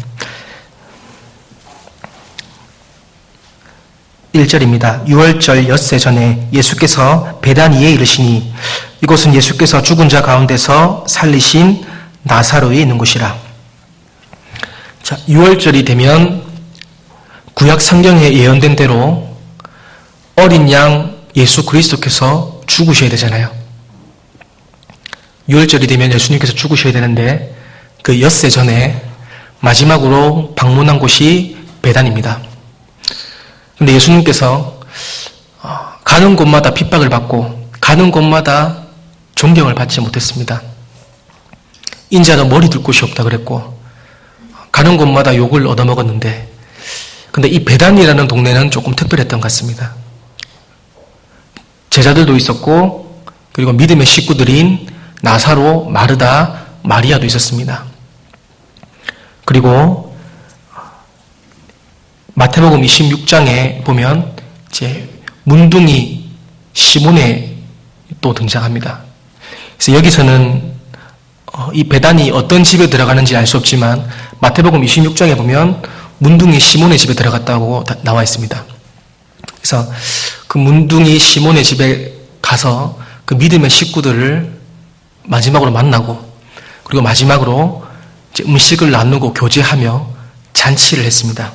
1절입니다. 유월절 엿새 전에 예수께서 베다니에 이르시니 이곳은 예수께서 죽은 자 가운데서 살리신 나사로에 있는 곳이라. 자, 유월절이 되면 구약 성경에 예언된 대로 어린 양 예수 그리스도께서 죽으셔야 되잖아요. 유월절이 되면 예수님께서 죽으셔야 되는데 그 엿새 전에 마지막으로 방문한 곳이 베단입니다. 근데 예수님께서 가는 곳마다 핍박을 받고 가는 곳마다 존경을 받지 못했습니다. 인자는 머리 둘 곳이 없다 그랬고 가는 곳마다 욕을 얻어먹었는데 근데 이 베단이라는 동네는 조금 특별했던 것 같습니다. 제자들도 있었고 그리고 믿음의 식구들인 나사로, 마르다, 마리아도 있었습니다. 그리고 마태복음 26장에 보면 이제 문둥이 시몬에 또 등장합니다. 그래서 여기서는 이 베단이 어떤 집에 들어가는지 알 수 없지만 마태복음 26장에 보면 문둥이 시몬의 집에 들어갔다고 나와 있습니다. 그래서 그 문둥이 시몬의 집에 가서 그 믿음의 식구들을 마지막으로 만나고 그리고 마지막으로 이제 음식을 나누고 교제하며 잔치를 했습니다.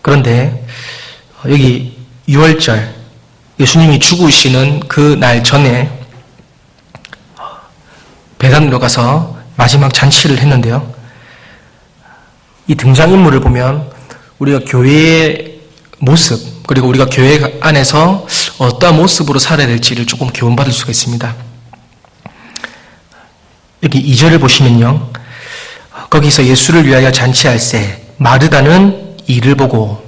그런데 여기 6월절 예수님이 죽으시는 그 날 전에 베단으로 가서 마지막 잔치를 했는데요. 이 등장인물을 보면 우리가 교회의 모습 그리고 우리가 교회 안에서 어떠한 모습으로 살아야 될지를 조금 교훈받을 수가 있습니다. 여기 2절을 보시면요. 거기서 예수를 위하여 잔치할세 마르다는 이를 보고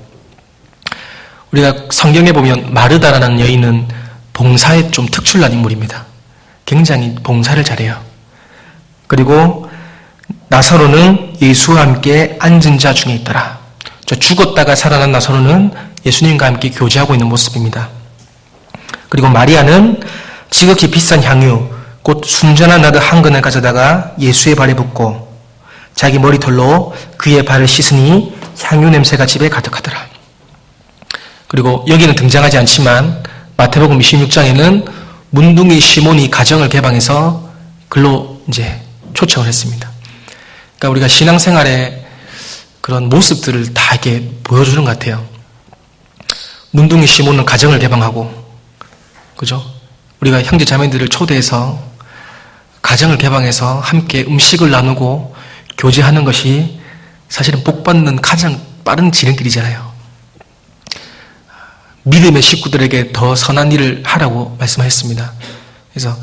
우리가 성경에 보면 마르다라는 여인은 봉사에 좀 특출난 인물입니다. 굉장히 봉사를 잘해요. 그리고 나사로는 예수와 함께 앉은 자 중에 있더라. 죽었다가 살아난 나사로는 예수님과 함께 교제하고 있는 모습입니다. 그리고 마리아는 지극히 비싼 향유 곧 순전한 나드 한 근을 가져다가 예수의 발에 붓고 자기 머리털로 그의 발을 씻으니 향유 냄새가 집에 가득하더라. 그리고 여기는 등장하지 않지만 마태복음 26장에는 문둥이 시몬이 가정을 개방해서 글로 이제 초청을 했습니다. 그러니까 우리가 신앙생활에 그런 모습들을 다 이렇게 보여주는 것 같아요. 문둥이 시몬은 가정을 개방하고, 그죠? 우리가 형제 자매들을 초대해서 가정을 개방해서 함께 음식을 나누고 교제하는 것이 사실은 복받는 가장 빠른 지름길이잖아요. 믿음의 식구들에게 더 선한 일을 하라고 말씀하셨습니다. 그래서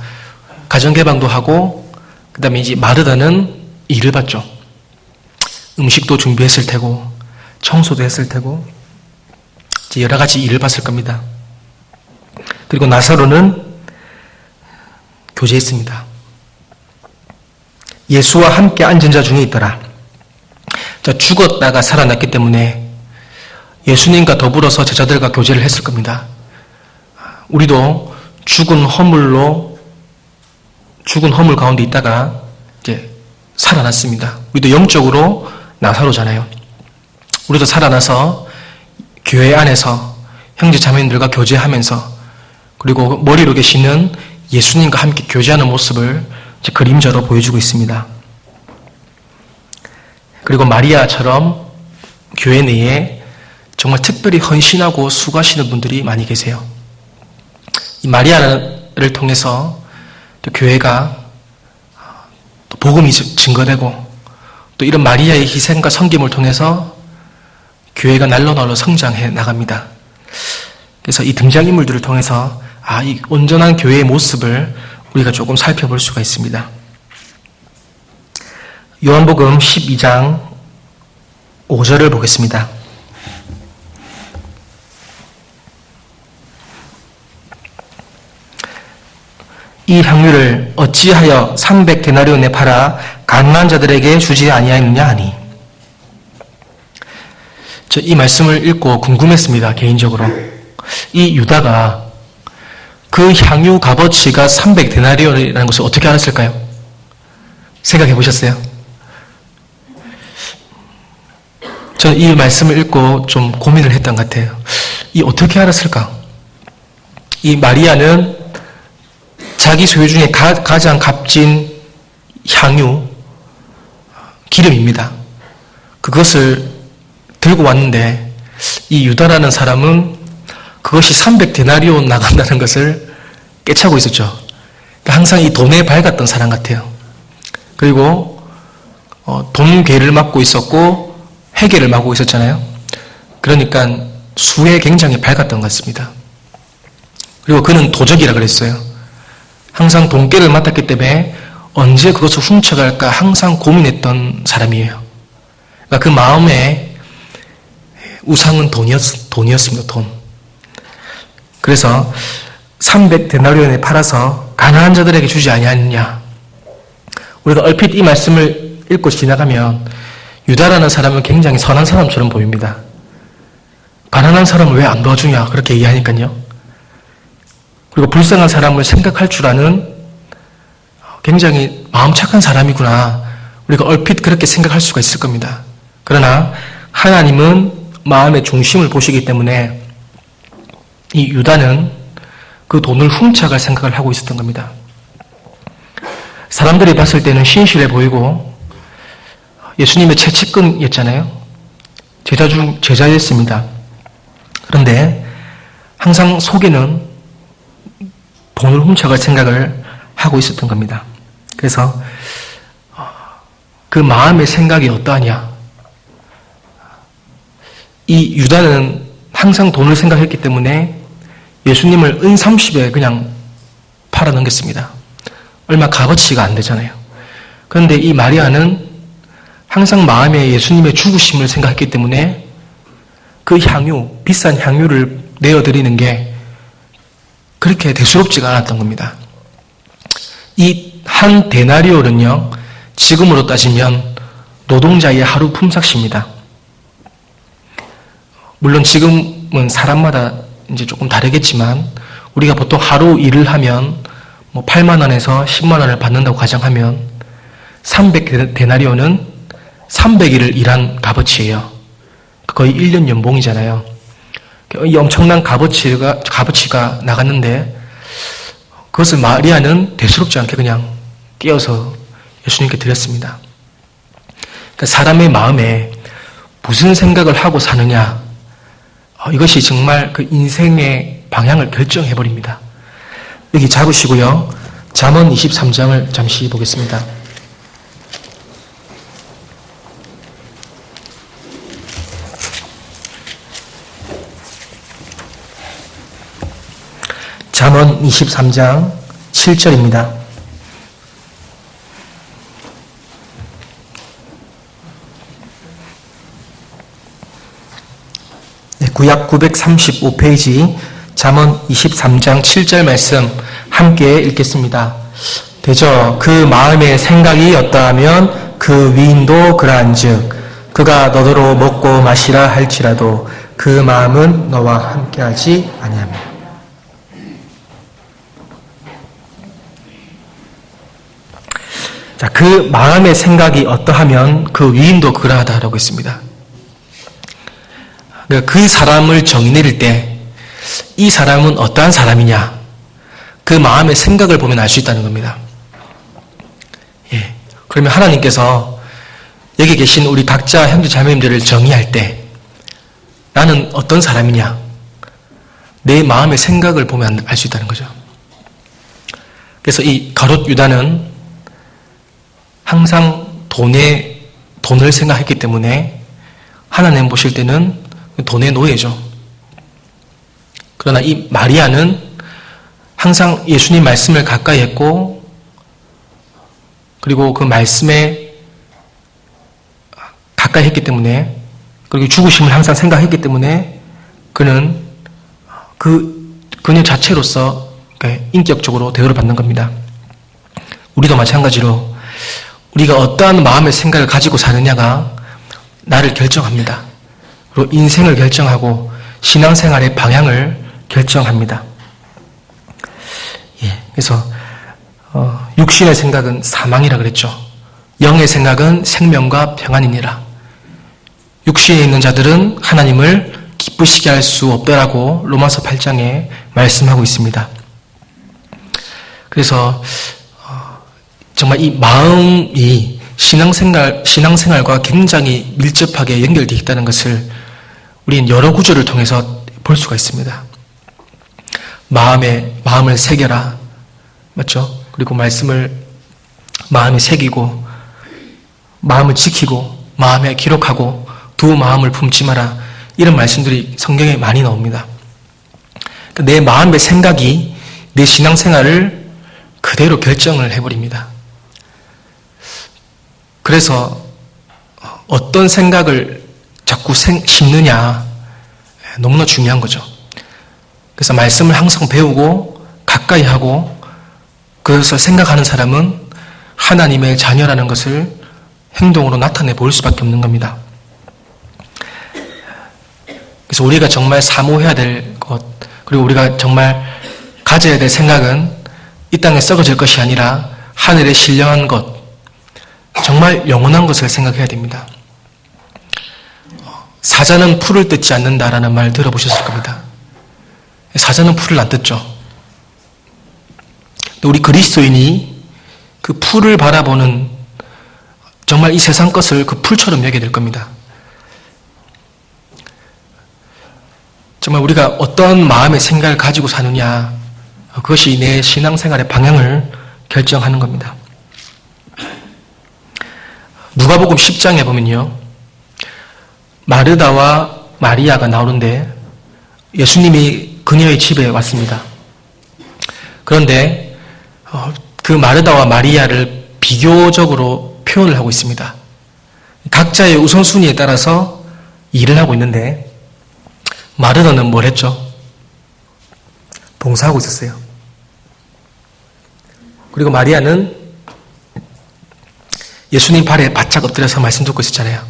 가정 개방도 하고 그 다음에 이제 마르다는 일을 받죠. 음식도 준비했을 테고 청소도 했을 테고 이제 여러 가지 일을 받을 겁니다. 그리고 나사로는 교제했습니다. 예수와 함께 앉은 자 중에 있더라. 자, 죽었다가 살아났기 때문에 예수님과 더불어서 제자들과 교제를 했을 겁니다. 우리도 죽은 허물 가운데 있다가 이제 살아났습니다. 우리도 영적으로 나사로잖아요. 우리도 살아나서 교회 안에서 형제 자매님들과 교제하면서 그리고 머리로 계시는 예수님과 함께 교제하는 모습을 이제 그림자로 보여주고 있습니다. 그리고 마리아처럼 교회 내에 정말 특별히 헌신하고 수고하시는 분들이 많이 계세요. 이 마리아를 통해서 또 교회가 또 복음이 증거되고 또 이런 마리아의 희생과 섬김을 통해서 교회가 날로 성장해 나갑니다. 그래서 이 등장인물들을 통해서 이 온전한 교회의 모습을 우리가 조금 살펴볼 수가 있습니다. 요한복음 12장 5절을 보겠습니다. 이 향유를 어찌하여 300데나리온에 팔아 가난한 자들에게 주지 아니하였느냐 하니. 저 이 말씀을 읽고 궁금했습니다. 개인적으로. 이 유다가 그 향유 값어치가 300데나리온이라는 것을 어떻게 알았을까요? 생각해 보셨어요? 저는 이 말씀을 읽고 좀 고민을 했던 것 같아요. 이 어떻게 알았을까? 이 마리아는 자기 소유 중에 가장 값진 향유, 기름입니다. 그것을 들고 왔는데 이 유다라는 사람은 그것이 300데나리온 나간다는 것을 깨차고 있었죠. 그러니까 항상 이 돈에 밝았던 사람 같아요. 그리고 돈괴를 맡고 있었고 회계를 맡고 있었잖아요. 그러니까 수에 굉장히 밝았던 것 같습니다. 그리고 그는 도적이라 그랬어요. 항상 돈깨를 맡았기 때문에 언제 그것을 훔쳐갈까 항상 고민했던 사람이에요. 그러니까 그 마음에 우상은 돈이었습니다. 돈. 그래서 300데나리온에 팔아서 가난한 자들에게 주지 아니하느냐. 우리가 얼핏 이 말씀을 읽고 지나가면 유다라는 사람은 굉장히 선한 사람처럼 보입니다. 가난한 사람을 왜 안 도와주냐 그렇게 얘기하니까요. 그리고 불쌍한 사람을 생각할 줄 아는 굉장히 마음 착한 사람이구나. 우리가 얼핏 그렇게 생각할 수가 있을 겁니다. 그러나 하나님은 마음의 중심을 보시기 때문에 이 유다는 그 돈을 훔쳐갈 생각을 하고 있었던 겁니다. 사람들이 봤을 때는 신실해 보이고 예수님의 최측근이었잖아요. 제자 중 제자였습니다. 그런데 항상 속에는 돈을 훔쳐갈 생각을 하고 있었던 겁니다. 그래서 그 마음의 생각이 어떠하냐. 이 유다는 항상 돈을 생각했기 때문에 예수님을 은 30에 그냥 팔아넘겼습니다. 얼마 값어치가 안 되잖아요. 그런데 이 마리아는 항상 마음에 예수님의 죽으심을 생각했기 때문에 그 향유, 비싼 향유를 내어드리는 게 그렇게 대수롭지가 않았던 겁니다. 이 한 데나리온은요, 지금으로 따지면 노동자의 하루 품삯입니다. 물론 지금은 사람마다 이제 조금 다르겠지만 우리가 보통 하루 일을 하면 뭐 8만 원에서 10만 원을 받는다고 가정하면 300데나리온은 300일을 일한 값어치예요. 거의 1년 연봉이잖아요. 이 엄청난 값어치가 나갔는데 그것을 마리아는 대수롭지 않게 그냥 끼어서 예수님께 드렸습니다. 그러니까 사람의 마음에 무슨 생각을 하고 사느냐, 이것이 정말 그 인생의 방향을 결정해버립니다. 여기 잡으시고요. 잠언 23장을 잠시 보겠습니다. 잠언 23장 7절입니다. 구약 935페이지 잠언 23장 7절 말씀 함께 읽겠습니다. 되죠? 그 마음의 생각이 어떠하면 그 위인도 그러한즉 그가 너더러 먹고 마시라 할지라도 그 마음은 너와 함께하지 아니하며. 자, 그 마음의 생각이 어떠하면 그 위인도 그러하다라고 했습니다. 그 사람을 정의 내릴 때 이 사람은 어떠한 사람이냐, 그 마음의 생각을 보면 알 수 있다는 겁니다. 예. 그러면 하나님께서 여기 계신 우리 각자 형제 자매님들을 정의할 때 나는 어떤 사람이냐, 내 마음의 생각을 보면 알 수 있다는 거죠. 그래서 이 가롯 유다는 항상 돈을 생각했기 때문에 하나님 보실 때는 돈의 노예죠. 그러나 이 마리아는 항상 예수님 말씀을 가까이 했고, 그리고 그 말씀에 가까이 했기 때문에, 그리고 죽으심을 항상 생각했기 때문에 그는 그녀 자체로서 인격적으로 대우를 받는 겁니다. 우리도 마찬가지로 우리가 어떠한 마음의 생각을 가지고 사느냐가 나를 결정합니다. 그리고 인생을 결정하고 신앙생활의 방향을 결정합니다. 예, 그래서 육신의 생각은 사망이라 그랬죠. 영의 생각은 생명과 평안이니라. 육신에 있는 자들은 하나님을 기쁘시게 할 수 없다라고 로마서 8장에 말씀하고 있습니다. 그래서 정말 이 마음이 신앙생활과 굉장히 밀접하게 연결되어 있다는 것을 우리는 여러 구절을 통해서 볼 수가 있습니다. 마음을 새겨라. 맞죠? 그리고 말씀을 마음에 새기고, 마음을 지키고, 마음에 기록하고, 두 마음을 품지 마라. 이런 말씀들이 성경에 많이 나옵니다. 내 마음의 생각이 내 신앙생활을 그대로 결정을 해버립니다. 그래서 어떤 생각을 자꾸 심느냐 너무나 중요한 거죠. 그래서 말씀을 항상 배우고 가까이 하고 그것을 생각하는 사람은 하나님의 자녀라는 것을 행동으로 나타내 보일 수밖에 없는 겁니다. 그래서 우리가 정말 사모해야 될 것, 그리고 우리가 정말 가져야 될 생각은 이 땅에 썩어질 것이 아니라 하늘에 신령한 것, 정말 영원한 것을 생각해야 됩니다. 사자는 풀을 뜯지 않는다라는 말 들어보셨을 겁니다. 사자는 풀을 안 뜯죠. 우리 그리스도인이 그 풀을 바라보는 정말 이 세상 것을 그 풀처럼 여겨야 될 겁니다. 정말 우리가 어떤 마음의 생각을 가지고 사느냐, 그것이 내 신앙생활의 방향을 결정하는 겁니다. 누가복음 10장에 보면요, 마르다와 마리아가 나오는데 예수님이 그녀의 집에 왔습니다. 그런데 그 마르다와 마리아를 비교적으로 표현을 하고 있습니다. 각자의 우선순위에 따라서 일을 하고 있는데 마르다는 뭘 했죠? 봉사하고 있었어요. 그리고 마리아는 예수님 발에 바짝 엎드려서 말씀 듣고 있었잖아요.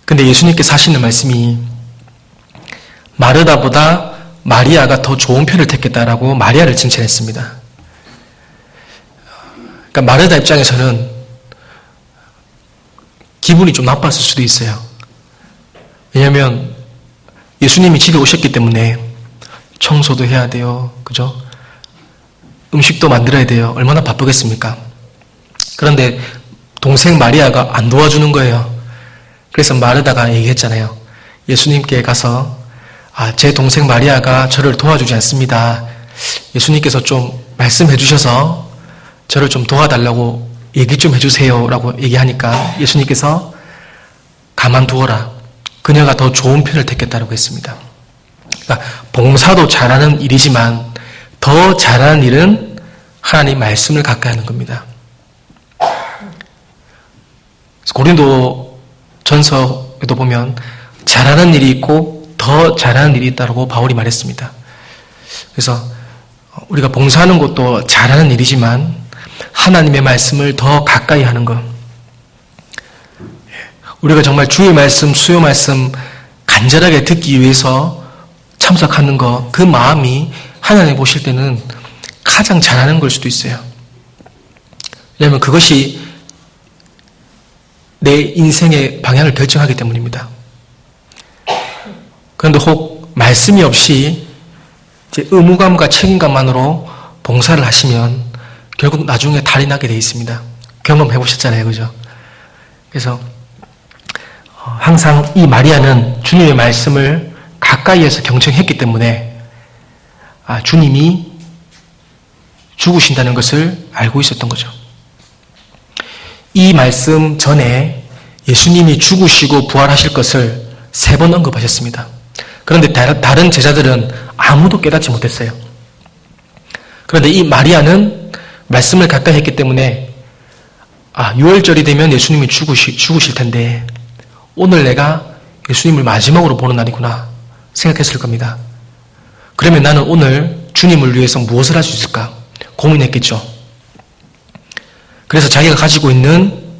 근데 예수님께서 하시는 말씀이 마르다보다 마리아가 더 좋은 편을 택했다라고 마리아를 칭찬했습니다. 그러니까 마르다 입장에서는 기분이 좀 나빴을 수도 있어요. 왜냐하면 예수님이 집에 오셨기 때문에 청소도 해야 돼요. 그죠? 음식도 만들어야 돼요. 얼마나 바쁘겠습니까? 그런데 동생 마리아가 안 도와주는 거예요. 그래서 마르다가 얘기했잖아요. 예수님께 가서 제 동생 마리아가 저를 도와주지 않습니다. 예수님께서 좀 말씀해 주셔서 저를 좀 도와달라고 얘기 좀 해주세요 라고 얘기하니까 예수님께서 가만두어라. 그녀가 더 좋은 편을 택했다고 했습니다. 그러니까 봉사도 잘하는 일이지만 더 잘하는 일은 하나님 말씀을 가까이 하는 겁니다. 고린도 전서에도 보면 잘하는 일이 있고 더 잘하는 일이 있다고 바울이 말했습니다. 그래서 우리가 봉사하는 것도 잘하는 일이지만 하나님의 말씀을 더 가까이 하는 것, 우리가 정말 주의 말씀, 수요 말씀 간절하게 듣기 위해서 참석하는 것, 그 마음이 하나님 보실 때는 가장 잘하는 걸 수도 있어요. 왜냐하면 그것이 내 인생의 방향을 결정하기 때문입니다. 그런데 혹 말씀이 없이 이제 의무감과 책임감만으로 봉사를 하시면 결국 나중에 탈이 나게 돼 있습니다. 경험해 보셨잖아요, 그죠? 그래서 항상 이 마리아는 주님의 말씀을 가까이에서 경청했기 때문에 주님이 죽으신다는 것을 알고 있었던 거죠. 이 말씀 전에 예수님이 죽으시고 부활하실 것을 3번 언급하셨습니다. 그런데 다른 제자들은 아무도 깨닫지 못했어요. 그런데 이 마리아는 말씀을 가까이 했기 때문에 6월절이 되면 예수님이 죽으실 텐데 오늘 내가 예수님을 마지막으로 보는 날이구나 생각했을 겁니다. 그러면 나는 오늘 주님을 위해서 무엇을 할 수 있을까 고민했겠죠. 그래서 자기가 가지고 있는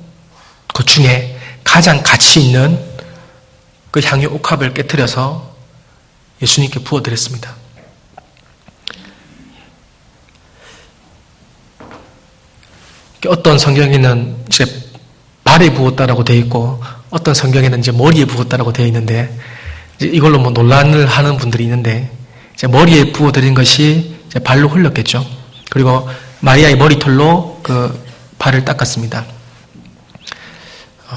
것 중에 가장 가치 있는 그 향유 옥합을 깨뜨려서 예수님께 부어드렸습니다. 어떤 성경에는 이제 발에 부었다라고 되어 있고 어떤 성경에는 이제 머리에 부었다라고 되어 있는데 이제 이걸로 논란을 하는 분들이 있는데 이제 머리에 부어드린 것이 이제 발로 흘렀겠죠. 그리고 마리아의 머리털로 그 발을 닦았습니다.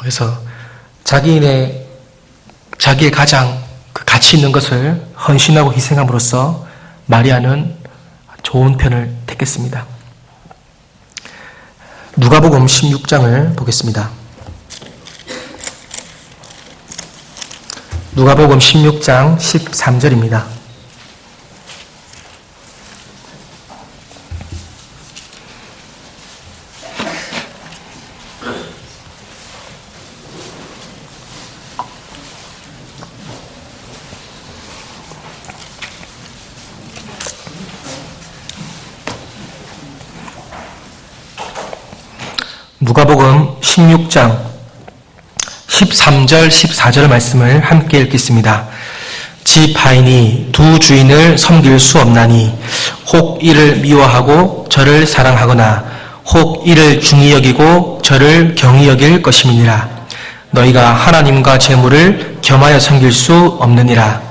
그래서 자기의 가장 그 가치 있는 것을 헌신하고 희생함으로써 마리아는 좋은 편을 택했습니다. 누가복음 16장을 보겠습니다. 누가복음 16장 13절입니다. 누가복음 16장 13절 14절 말씀을 함께 읽겠습니다. 집 하인이 두 주인을 섬길 수 없나니 혹 이를 미워하고 저를 사랑하거나 혹 이를 중히 여기고 저를 경히 여길 것임이니라. 너희가 하나님과 재물을 겸하여 섬길 수 없느니라.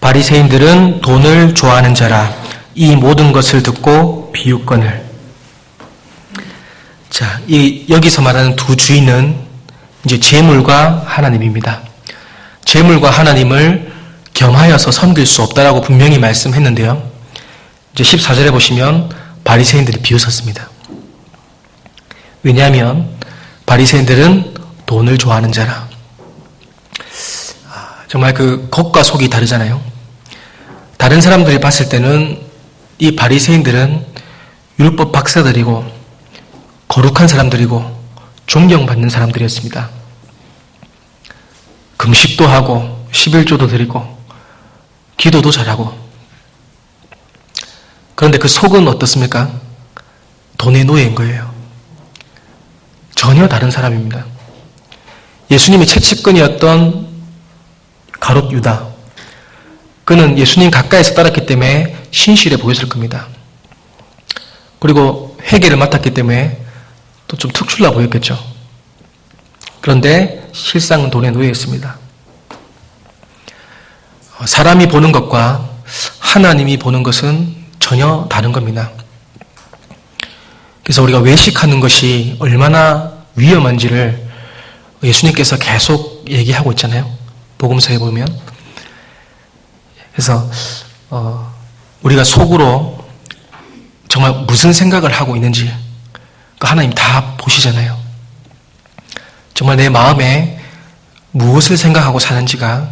바리새인들은 돈을 좋아하는 자라. 이 모든 것을 듣고 비웃거늘. 자, 여기서 말하는 두 주인은 이제 재물과 하나님입니다. 재물과 하나님을 겸하여서 섬길 수 없다라고 분명히 말씀했는데요. 이제 14절에 보시면 바리새인들이 비웃었습니다. 왜냐하면 바리새인들은 돈을 좋아하는 자라. 정말 그 겉과 속이 다르잖아요. 다른 사람들이 봤을 때는 이 바리새인들은 율법 박사들이고 거룩한 사람들이고 존경받는 사람들이었습니다. 금식도 하고 11조도 드리고 기도도 잘하고. 그런데 그 속은 어떻습니까? 돈의 노예인 거예요. 전혀 다른 사람입니다. 예수님의 채찍근이었던 가롯 유다. 그는 예수님 가까이서 따랐기 때문에 신실해 보였을 겁니다. 그리고 회개를 맡았기 때문에 또 좀 특출나 보였겠죠. 그런데 실상은 돈의 노예였습니다. 사람이 보는 것과 하나님이 보는 것은 전혀 다른 겁니다. 그래서 우리가 외식하는 것이 얼마나 위험한지를 예수님께서 계속 얘기하고 있잖아요. 복음서에 보면. 그래서 우리가 속으로 정말 무슨 생각을 하고 있는지 하나님 다 보시잖아요. 정말 내 마음에 무엇을 생각하고 사는지가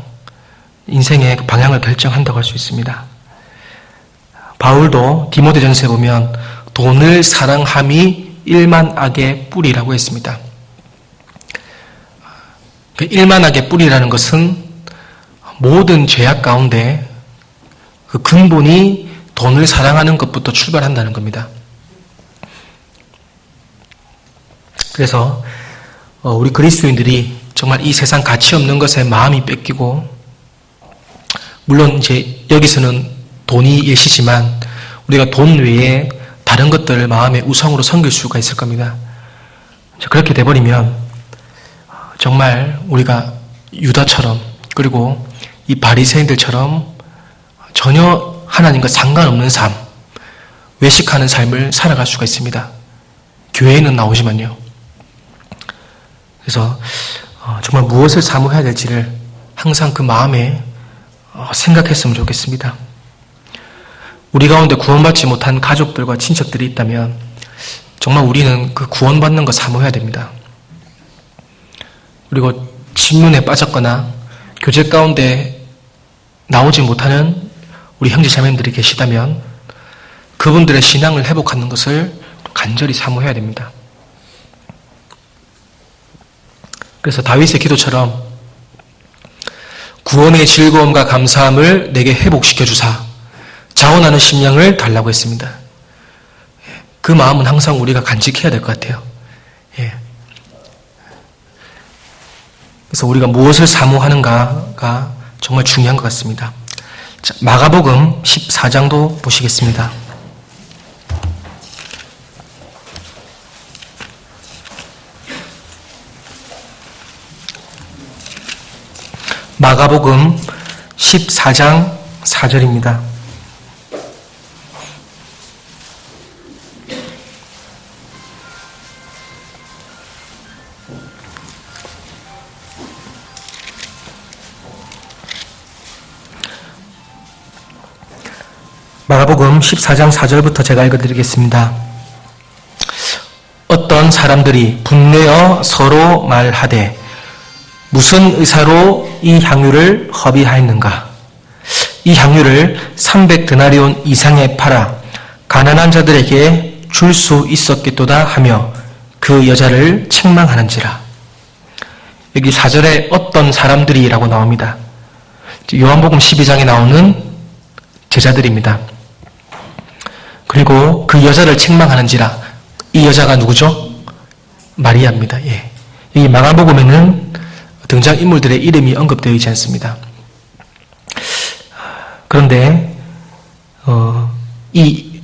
인생의 방향을 결정한다고 할 수 있습니다. 바울도 디모데전서에 보면 돈을 사랑함이 일만 악의 뿌리라고 했습니다. 그 일만 악의 뿌리라는 것은 모든 죄악 가운데 그 근본이 돈을 사랑하는 것부터 출발한다는 겁니다. 그래서 우리 그리스도인들이 정말 이 세상 가치 없는 것에 마음이 뺏기고, 물론 이제 여기서는 돈이 예시지만 우리가 돈 외에 다른 것들을 마음의 우상으로 섬길 수가 있을 겁니다. 그렇게 돼버리면 정말 우리가 유다처럼, 그리고 이 바리새인들처럼 전혀 하나님과 상관없는 삶, 외식하는 삶을 살아갈 수가 있습니다. 교회에는 나오지만요. 그래서 정말 무엇을 사모해야 될지를 항상 그 마음에 생각했으면 좋겠습니다. 우리 가운데 구원받지 못한 가족들과 친척들이 있다면 정말 우리는 그 구원받는 거 사모해야 됩니다. 그리고 침문에 빠졌거나 교제 가운데 나오지 못하는 우리 형제 자매님들이 계시다면 그분들의 신앙을 회복하는 것을 간절히 사모해야 됩니다. 그래서 다윗의 기도처럼 구원의 즐거움과 감사함을 내게 회복시켜 주사 자원하는 심령을 달라고 했습니다. 그 마음은 항상 우리가 간직해야 될 것 같아요. 그래서 우리가 무엇을 사모하는가가 정말 중요한 것 같습니다. 자, 마가복음 14장도 보시겠습니다. 마가복음 14장 4절입니다. 마가복음 14장 4절부터 제가 읽어드리겠습니다. 어떤 사람들이 분내어 서로 말하되 무슨 의사로 이 향유를 허비하였는가? 이 향유를 300데나리온 이상에 팔아 가난한 자들에게 줄 수 있었겠도다 하며 그 여자를 책망하는지라. 여기 4절에 어떤 사람들이라고 나옵니다. 요한복음 12장에 나오는 제자들입니다. 그리고 그 여자를 책망하는지라. 이 여자가 누구죠? 마리아입니다. 예. 여기 마가복음에는 등장인물들의 이름이 언급되어 있지 않습니다. 그런데 이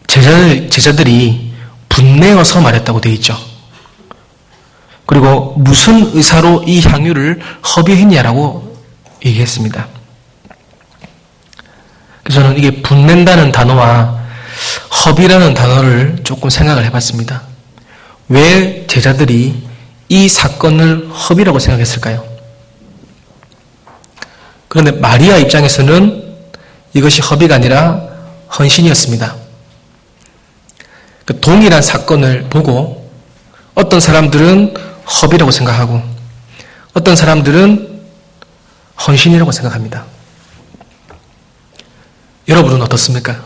제자들이 분내어서 말했다고 되어 있죠. 그리고 무슨 의사로 이 향유를 허비했냐라고 얘기했습니다. 그래서 저는 이게 분낸다는 단어와 허비라는 단어를 조금 생각을 해봤습니다. 왜 제자들이 이 사건을 허비라고 생각했을까요? 그런데 마리아 입장에서는 이것이 허비가 아니라 헌신이었습니다. 그 동일한 사건을 보고 어떤 사람들은 허비라고 생각하고 어떤 사람들은 헌신이라고 생각합니다. 여러분은 어떻습니까?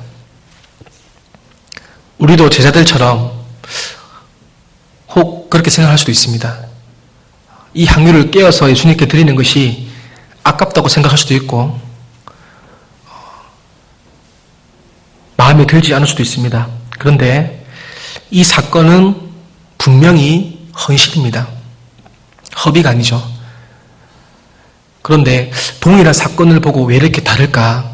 우리도 제자들처럼 혹 그렇게 생각할 수도 있습니다. 이 향유를 깨어서 예수님께 드리는 것이 아깝다고 생각할 수도 있고 마음에 들지 않을 수도 있습니다. 그런데 이 사건은 분명히 헌신입니다. 허비가 아니죠. 그런데 동일한 사건을 보고 왜 이렇게 다를까?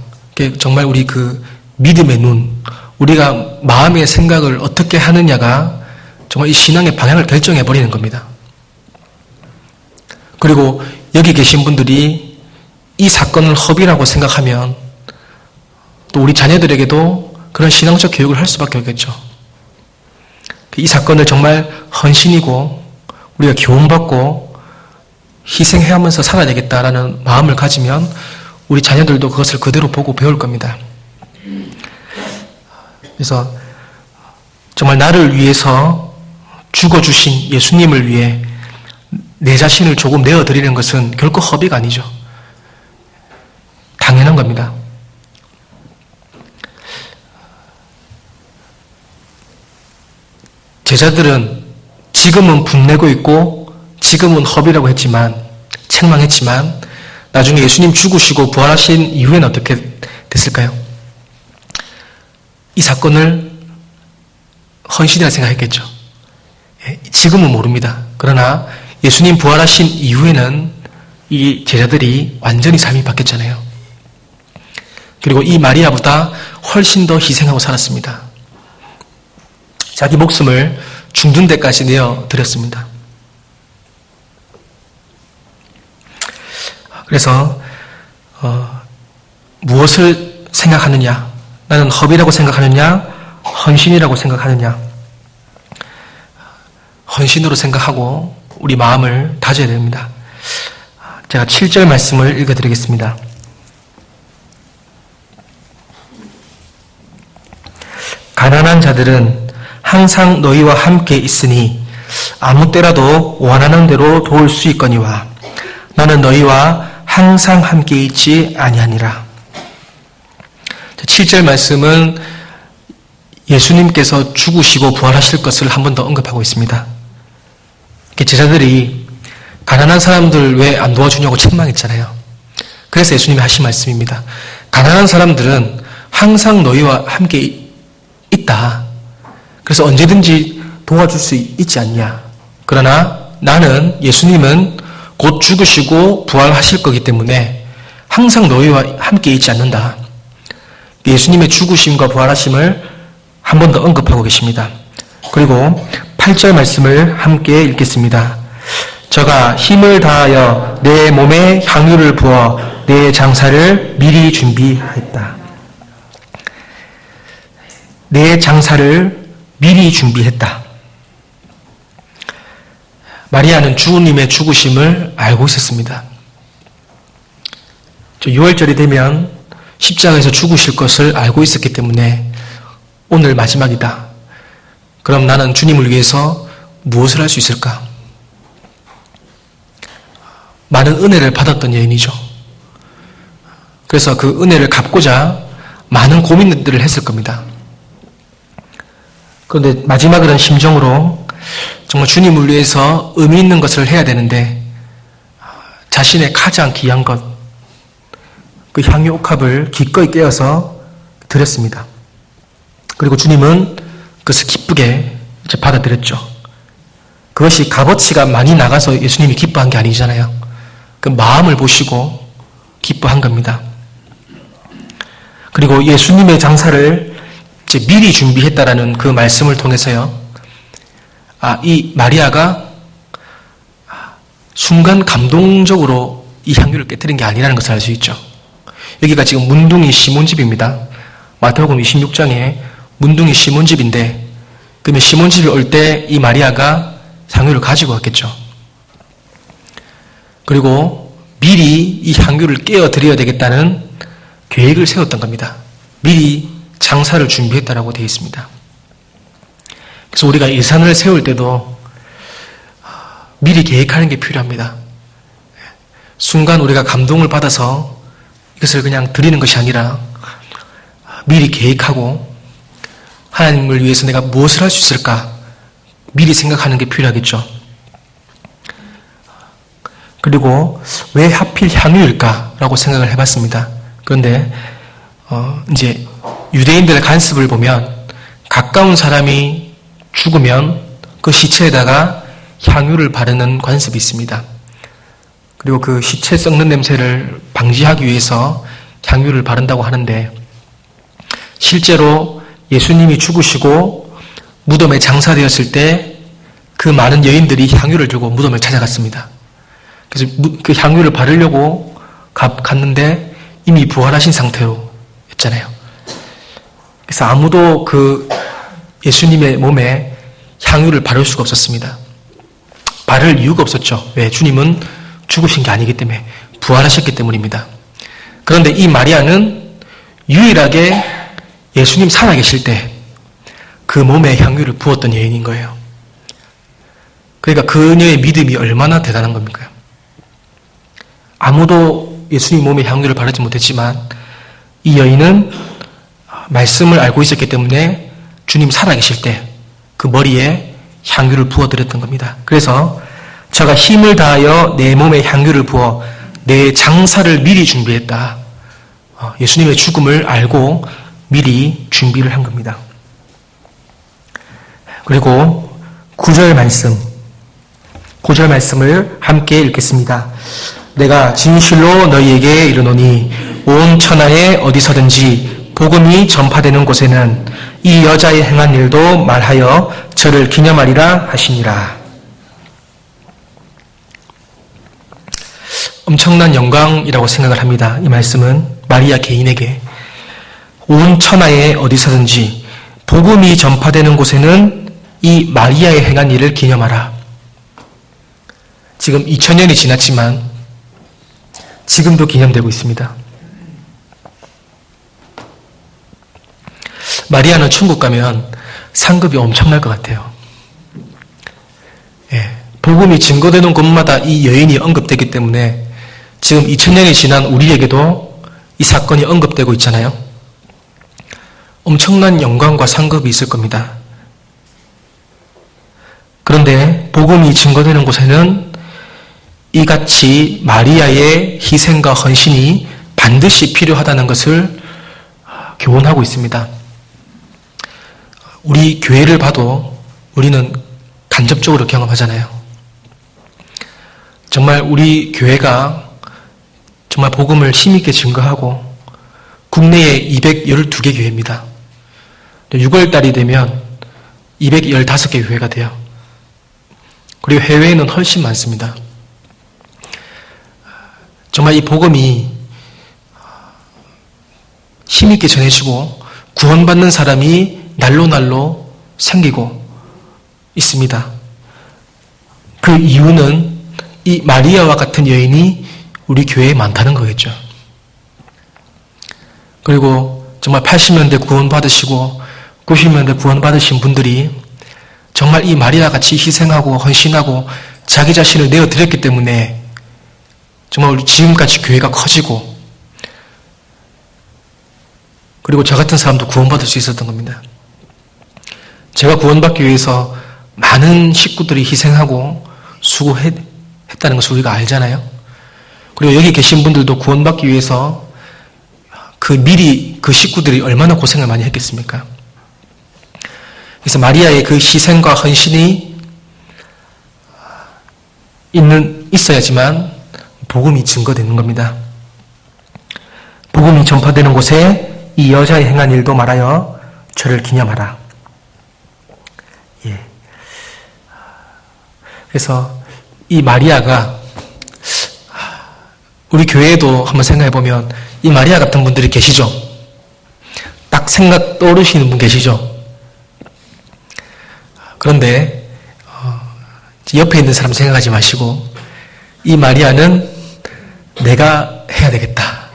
정말 우리 그 믿음의 눈, 우리가 마음의 생각을 어떻게 하느냐가 정말 이 신앙의 방향을 결정해버리는 겁니다. 그리고 여기 계신 분들이 이 사건을 허비라고 생각하면 또 우리 자녀들에게도 그런 신앙적 교육을 할 수밖에 없겠죠. 이 사건을 정말 헌신이고 우리가 교훈받고 희생해하면서 살아야 되겠다라는 마음을 가지면 우리 자녀들도 그것을 그대로 보고 배울 겁니다. 그래서 정말 나를 위해서 죽어주신 예수님을 위해 내 자신을 조금 내어드리는 것은 결코 허비가 아니죠. 당연한 겁니다. 제자들은 지금은 분내고 있고 지금은 허비라고 했지만 책망했지만 나중에 예수님 죽으시고 부활하신 이후에는 어떻게 됐을까요? 이 사건을 헌신이라 생각했겠죠. 지금은 모릅니다. 그러나 예수님 부활하신 이후에는 이 제자들이 완전히 삶이 바뀌었잖아요. 그리고 이 마리아보다 훨씬 더 희생하고 살았습니다. 자기 목숨을 죽는 데까지 내어드렸습니다. 그래서 무엇을 생각하느냐? 나는 허비라고 생각하느냐? 헌신이라고 생각하느냐? 헌신으로 생각하고 우리 마음을 다져야 됩니다. 제가 7절 말씀을 읽어드리겠습니다. 가난한 자들은 항상 너희와 함께 있으니 아무 때라도 원하는 대로 도울 수 있거니와 나는 너희와 항상 함께 있지 아니하니라. 7절 말씀은 예수님께서 죽으시고 부활하실 것을 한 번 더 언급하고 있습니다. 제자들이 가난한 사람들 왜 안 도와주냐고 책망했잖아요. 그래서 예수님이 하신 말씀입니다. 가난한 사람들은 항상 너희와 함께 있다. 그래서 언제든지 도와줄 수 있지 않냐. 그러나 나는 예수님은 곧 죽으시고 부활하실 거기 때문에 항상 너희와 함께 있지 않는다. 예수님의 죽으심과 부활하심을 한 번 더 언급하고 계십니다. 그리고 8절 말씀을 함께 읽겠습니다. 저가 힘을 다하여 내 몸에 향유를 부어 내 장사를 미리 준비했다. 내 장사를 미리 준비했다. 마리아는 주님의 죽으심을 알고 있었습니다. 6월절이 되면 십자가에서 죽으실 것을 알고 있었기 때문에 오늘 마지막이다. 그럼 나는 주님을 위해서 무엇을 할 수 있을까? 많은 은혜를 받았던 여인이죠. 그래서 그 은혜를 갚고자 많은 고민들을 했을 겁니다. 그런데 마지막 그런 심정으로 정말 주님을 위해서 의미 있는 것을 해야 되는데 자신의 가장 귀한 것, 그 향유 옥합을 기꺼이 꿰어서 드렸습니다. 그리고 주님은 그것을 기쁘게 이제 받아들였죠. 그것이 값어치가 많이 나가서 예수님이 기뻐한 게 아니잖아요. 그 마음을 보시고 기뻐한 겁니다. 그리고 예수님의 장사를 이제 미리 준비했다라는 그 말씀을 통해서요. 이 마리아가 순간 감동적으로 이 향유를 깨뜨린 게 아니라는 것을 알 수 있죠. 여기가 지금 문둥이 시몬집입니다. 마태복음 26장에 문둥이 시몬집인데, 그러면 시몬집에 올 때 이 마리아가 향유를 가지고 왔겠죠. 그리고 미리 이 향유를 깨어 드려야 되겠다는 계획을 세웠던 겁니다. 미리 장사를 준비했다라고 되어 있습니다. 그래서 우리가 예산을 세울 때도 미리 계획하는 게 필요합니다. 순간 우리가 감동을 받아서 이것을 그냥 드리는 것이 아니라 미리 계획하고 하나님을 위해서 내가 무엇을 할 수 있을까 미리 생각하는 게 필요하겠죠. 그리고 왜 하필 향유일까라고 생각을 해봤습니다. 그런데 이제 유대인들의 관습을 보면 가까운 사람이 죽으면 그 시체에다가 향유를 바르는 관습이 있습니다. 그리고 그 시체 썩는 냄새를 방지하기 위해서 향유를 바른다고 하는데, 실제로 예수님이 죽으시고 무덤에 장사되었을 때 그 많은 여인들이 향유를 들고 무덤을 찾아갔습니다. 그래서 그 향유를 바르려고 갔는데 이미 부활하신 상태로였잖아요. 그래서 아무도 그 예수님의 몸에 향유를 바를 수가 없었습니다. 바를 이유가 없었죠. 왜? 주님은 죽으신 게 아니기 때문에, 부활하셨기 때문입니다. 그런데 이 마리아는 유일하게 예수님 살아계실 때 그 몸에 향유를 부었던 여인인 거예요. 그러니까 그녀의 믿음이 얼마나 대단한 겁니까? 아무도 예수님 몸에 향유를 바르지 못했지만 이 여인은 말씀을 알고 있었기 때문에 주님 살아계실 때 그 머리에 향유를 부어드렸던 겁니다. 그래서 저가 힘을 다하여 내 몸에 향유를 부어 내 장사를 미리 준비했다. 예수님의 죽음을 알고 미리 준비를 한 겁니다. 그리고 9절 말씀을 함께 읽겠습니다. 내가 진실로 너희에게 이르노니 온 천하에 어디서든지 복음이 전파되는 곳에는 이 여자의 행한 일도 말하여 저를 기념하리라 하시니라. 엄청난 영광이라고 생각을 합니다. 이 말씀은 마리아 개인에게 온 천하에 어디서든지 복음이 전파되는 곳에는 이 마리아의 행한 일을 기념하라. 지금 2000년이 지났지만 지금도 기념되고 있습니다. 마리아는 천국 가면 상급이 엄청날 것 같아요. 복음이 증거되는 곳마다 이 여인이 언급되기 때문에 지금 2000년이 지난 우리에게도 이 사건이 언급되고 있잖아요. 엄청난 영광과 상급이 있을 겁니다. 그런데 복음이 증거되는 곳에는 이같이 마리아의 희생과 헌신이 반드시 필요하다는 것을 교훈하고 있습니다. 우리 교회를 봐도 우리는 간접적으로 경험하잖아요. 정말 우리 교회가 정말 복음을 힘있게 증거하고 국내에 212개 교회입니다. 6월달이 되면 215개 교회가 돼요. 그리고 해외에는 훨씬 많습니다. 정말 이 복음이 힘있게 전해지고 구원받는 사람이 날로 생기고 있습니다. 그 이유는 이 마리아와 같은 여인이 우리 교회에 많다는 거겠죠. 그리고 정말 80년대 구원받으시고 90년대 구원받으신 분들이 정말 이 마리아 같이 희생하고 헌신하고 자기 자신을 내어드렸기 때문에 정말 지금까지 교회가 커지고 그리고 저 같은 사람도 구원받을 수 있었던 겁니다. 제가 구원받기 위해서 많은 식구들이 희생하고 수고했다는 것을 우리가 알잖아요. 그리고 여기 계신 분들도 구원받기 위해서 미리 그 식구들이 얼마나 고생을 많이 했겠습니까? 그래서 마리아의 그 희생과 헌신이 있어야지만 복음이 증거되는 겁니다. 복음이 전파되는 곳에 이 여자의 행한 일도 말하여 저를 기념하라. 예. 그래서 이 마리아가 우리 교회에도 한번 생각해 보면 이 마리아 같은 분들이 계시죠? 딱 생각 떠오르시는 분 계시죠? 그런데 옆에 있는 사람 생각하지 마시고 이 마리아는 내가 해야 되겠다.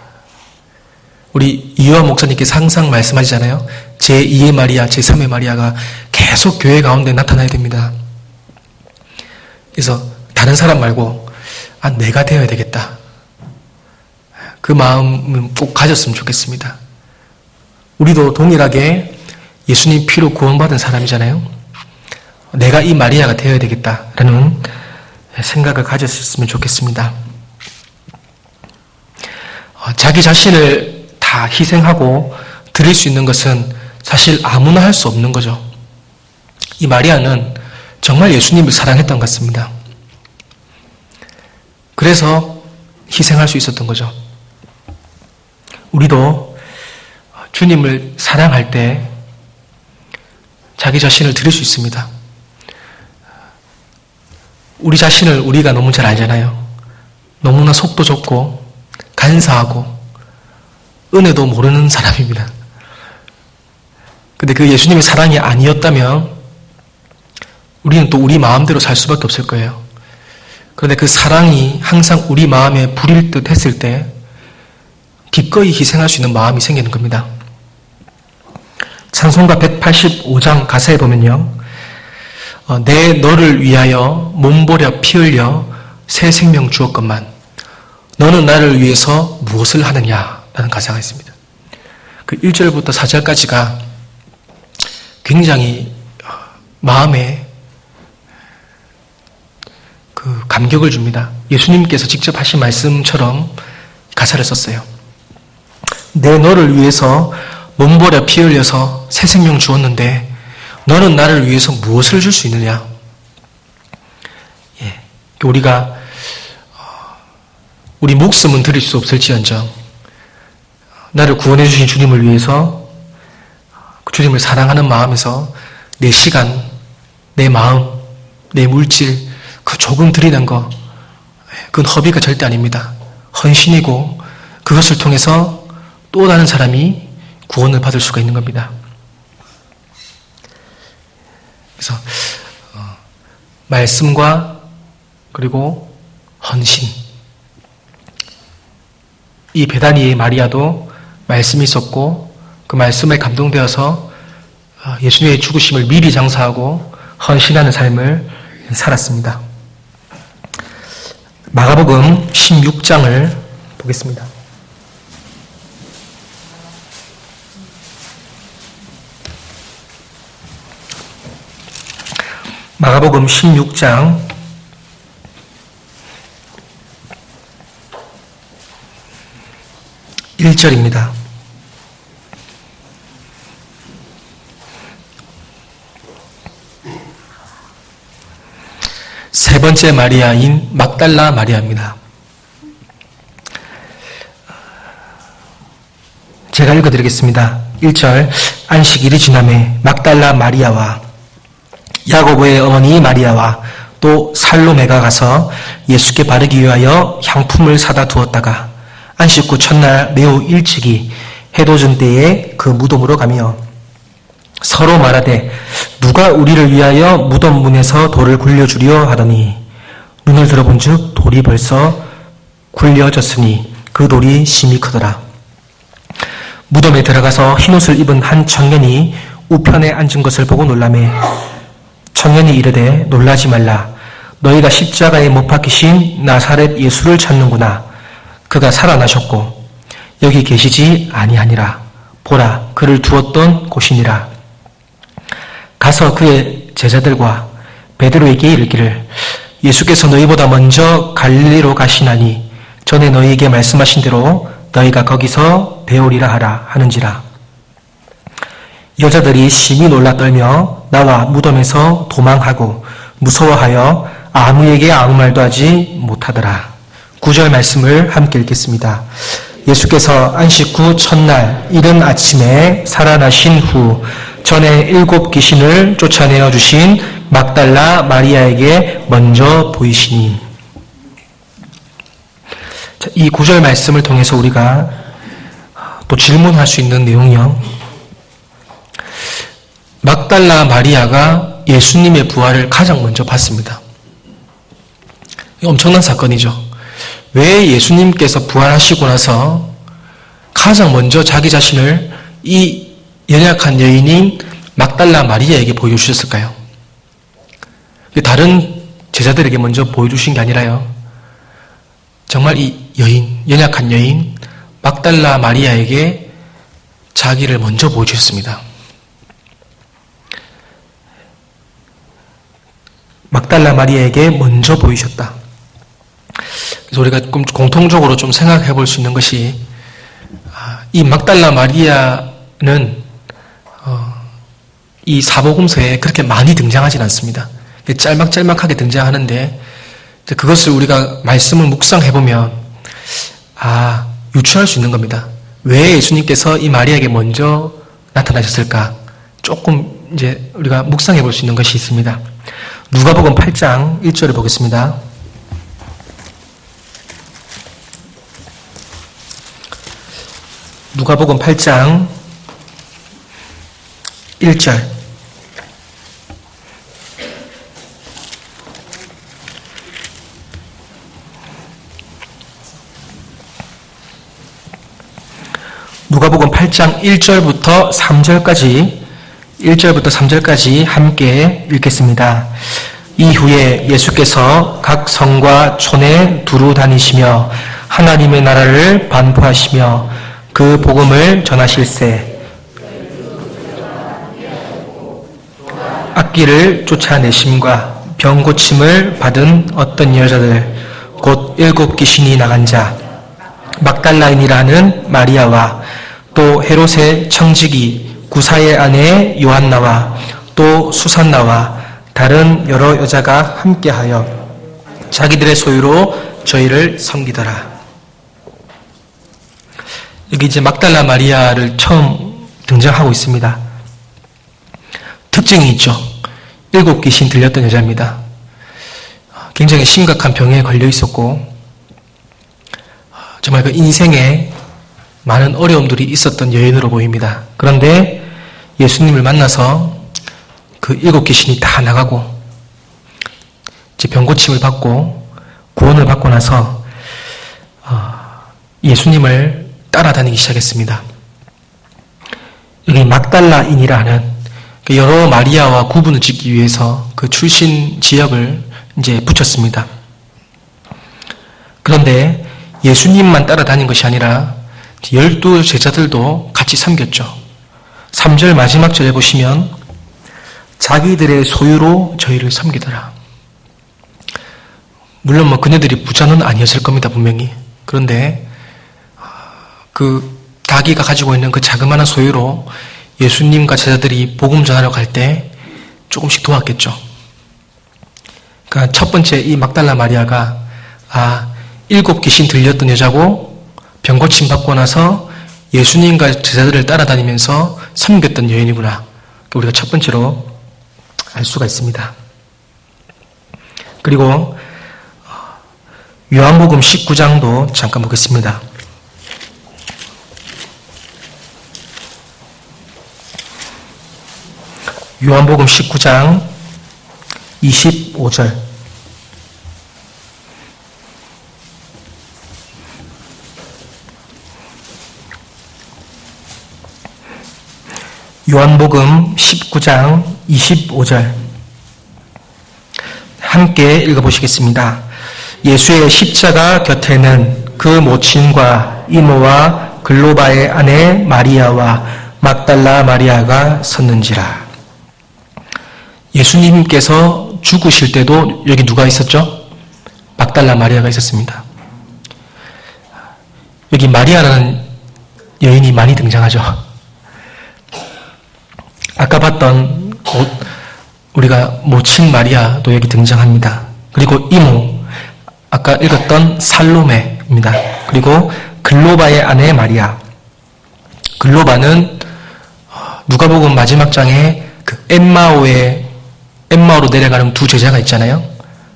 우리 이유아 목사님께서 항상 말씀하시잖아요. 제2의 마리아, 제3의 마리아가 계속 교회 가운데 나타나야 됩니다. 그래서 다른 사람 말고 내가 되어야 되겠다. 그 마음은 꼭 가졌으면 좋겠습니다. 우리도 동일하게 예수님 피로 구원받은 사람이잖아요. 내가 이 마리아가 되어야 되겠다라는 생각을 가졌으면 좋겠습니다. 자기 자신을 다 희생하고 드릴 수 있는 것은 사실 아무나 할 수 없는 거죠. 이 마리아는 정말 예수님을 사랑했던 것 같습니다. 그래서 희생할 수 있었던 거죠. 우리도 주님을 사랑할 때 자기 자신을 드릴 수 있습니다. 우리 자신을 우리가 너무 잘 알잖아요. 너무나 속도 좁고 간사하고 은혜도 모르는 사람입니다. 근데 그 예수님의 사랑이 아니었다면 우리는 또 우리 마음대로 살 수밖에 없을 거예요. 그런데 그 사랑이 항상 우리 마음에 불일 듯 했을 때 기꺼이 희생할 수 있는 마음이 생기는 겁니다. 찬송가 185장 가사에 보면요. 내 너를 위하여 몸버려 피 흘려 새 생명 주었건만 너는 나를 위해서 무엇을 하느냐 라는 가사가 있습니다. 그 1절부터 4절까지가 굉장히 마음에 그 감격을 줍니다. 예수님께서 직접 하신 말씀처럼 가사를 썼어요. 내 너를 위해서 몸버려 피 흘려서 새 생명 주었는데 너는 나를 위해서 무엇을 줄 수 있느냐? 예, 우리가 우리 목숨은 드릴 수 없을지언정 나를 구원해 주신 주님을 위해서 주님을 사랑하는 마음에서 내 시간, 내 마음, 내 물질 그 조금 드리는 거 그건 허비가 절대 아닙니다. 헌신이고 그것을 통해서 또 다른 사람이 구원을 받을 수가 있는 겁니다. 그래서 말씀과 그리고 헌신 이 베다니의 마리아도 말씀이 있었고 그 말씀에 감동되어서 예수님의 죽으심을 미리 장사하고 헌신하는 삶을 살았습니다. 마가복음 16장을 보겠습니다. 마가복음 16장 1절입니다. 세 번째 마리아인 막달라 마리아입니다. 제가 읽어드리겠습니다. 1절 안식일이 지남에 막달라 마리아와 야고보의 어머니 마리아와 또 살로메가 가서 예수께 바르기 위하여 향품을 사다 두었다가 안식 후 첫날 매우 일찍이 해도 진 때에 그 무덤으로 가며 서로 말하되 누가 우리를 위하여 무덤 문에서 돌을 굴려주려 하더니 눈을 들어본즉 돌이 벌써 굴려졌으니 그 돌이 심히 크더라. 무덤에 들어가서 흰옷을 입은 한 청년이 우편에 앉은 것을 보고 놀라매 청년이 이르되 놀라지 말라. 너희가 십자가에 못 박히신 나사렛 예수를 찾는구나. 그가 살아나셨고 여기 계시지 아니하니라. 보라, 그를 두었던 곳이니라. 가서 그의 제자들과 베드로에게 이르기를 예수께서 너희보다 먼저 갈릴리로 가시나니 전에 너희에게 말씀하신 대로 너희가 거기서 배우리라 하라 하는지라. 여자들이 심히 놀라 떨며 나와 무덤에서 도망하고 무서워하여 아무에게 아무 말도 하지 못하더라. 9절 말씀을 함께 읽겠습니다. 예수께서 안식 후 첫날 이른 아침에 살아나신 후 전에 7 귀신을 쫓아내어 주신 막달라 마리아에게 먼저 보이시니. 이 9절 말씀을 통해서 우리가 또 질문할 수 있는 내용이요. 막달라 마리아가 예수님의 부활을 가장 먼저 봤습니다. 엄청난 사건이죠. 왜 예수님께서 부활하시고 나서 가장 먼저 자기 자신을 이 연약한 여인인 막달라 마리아에게 보여주셨을까요? 다른 제자들에게 먼저 보여주신 게 아니라요. 정말 이 여인, 연약한 여인 막달라 마리아에게 자기를 먼저 보여주셨습니다. 막달라 마리아에게 먼저 보이셨다. 그래서 우리가 공통적으로 좀 생각해 볼 수 있는 것이 이 막달라 마리아는 이 사복음서에 그렇게 많이 등장하진 않습니다. 짤막짤막하게 등장하는데 그것을 우리가 말씀을 묵상해 보면 유추할 수 있는 겁니다. 왜 예수님께서 이 마리아에게 먼저 나타나셨을까? 조금 이제 우리가 묵상해 볼 수 있는 것이 있습니다. 누가복음 8장 1절을 보겠습니다. 누가복음 8장 1절. 누가복음 8장 1절부터 3절까지 함께 읽겠습니다. 이후에 예수께서 각 성과 촌에 두루 다니시며 하나님의 나라를 반포하시며 그 복음을 전하실세 악기를 쫓아내심과 병 고침을 받은 어떤 여자들 곧 7 귀신이 나간 자 막달라인이라는 마리아와 또 헤롯의 청지기 구사의 아내 요한나와 또 수산나와 다른 여러 여자가 함께하여 자기들의 소유로 저희를 섬기더라. 여기 이제 막달라 마리아를 처음 등장하고 있습니다. 특징이 있죠. 7 귀신 들렸던 여자입니다. 굉장히 심각한 병에 걸려 있었고 정말 그 인생에 많은 어려움들이 있었던 여인으로 보입니다. 그런데 예수님을 만나서 그 7 귀신이 다 나가고 이제 병고침을 받고 구원을 받고 나서 예수님을 따라다니기 시작했습니다. 여기 막달라인이라는 여러 마리아와 구분을 짓기 위해서 그 출신 지역을 이제 붙였습니다. 그런데 예수님만 따라다닌 것이 아니라 12 제자들도 같이 섬겼죠. 3절 마지막 절에 보시면 자기들의 소유로 저희를 섬기더라. 물론 그녀들이 부자는 아니었을 겁니다, 분명히. 그런데 자기가 가지고 있는 그 자그마한 소유로 예수님과 제자들이 복음 전하러 갈 때 조금씩 도왔겠죠. 그러니까 첫 번째 이 막달라 마리아가 7 귀신 들렸던 여자고 병고침 받고 나서 예수님과 제자들을 따라다니면서 섬겼던 여인이구나. 우리가 첫 번째로 알 수가 있습니다. 그리고 요한복음 19장도 잠깐 보겠습니다. 요한복음 19장 25절. 요한복음 19장 25절. 함께 읽어보시겠습니다. 예수의 십자가 곁에는 그 모친과 이모와 글로바의 아내 마리아와 막달라 마리아가 섰는지라. 예수님께서 죽으실 때도 여기 누가 있었죠? 막달라 마리아가 있었습니다. 여기 마리아라는 여인이 많이 등장하죠. 아까 봤던 우리가 모친 마리아도 여기 등장합니다. 그리고 이모, 아까 읽었던 살로메입니다. 그리고 글로바의 아내 마리아. 글로바는 누가복음 마지막 장에 그 엠마오로 내려가는 두 제자가 있잖아요.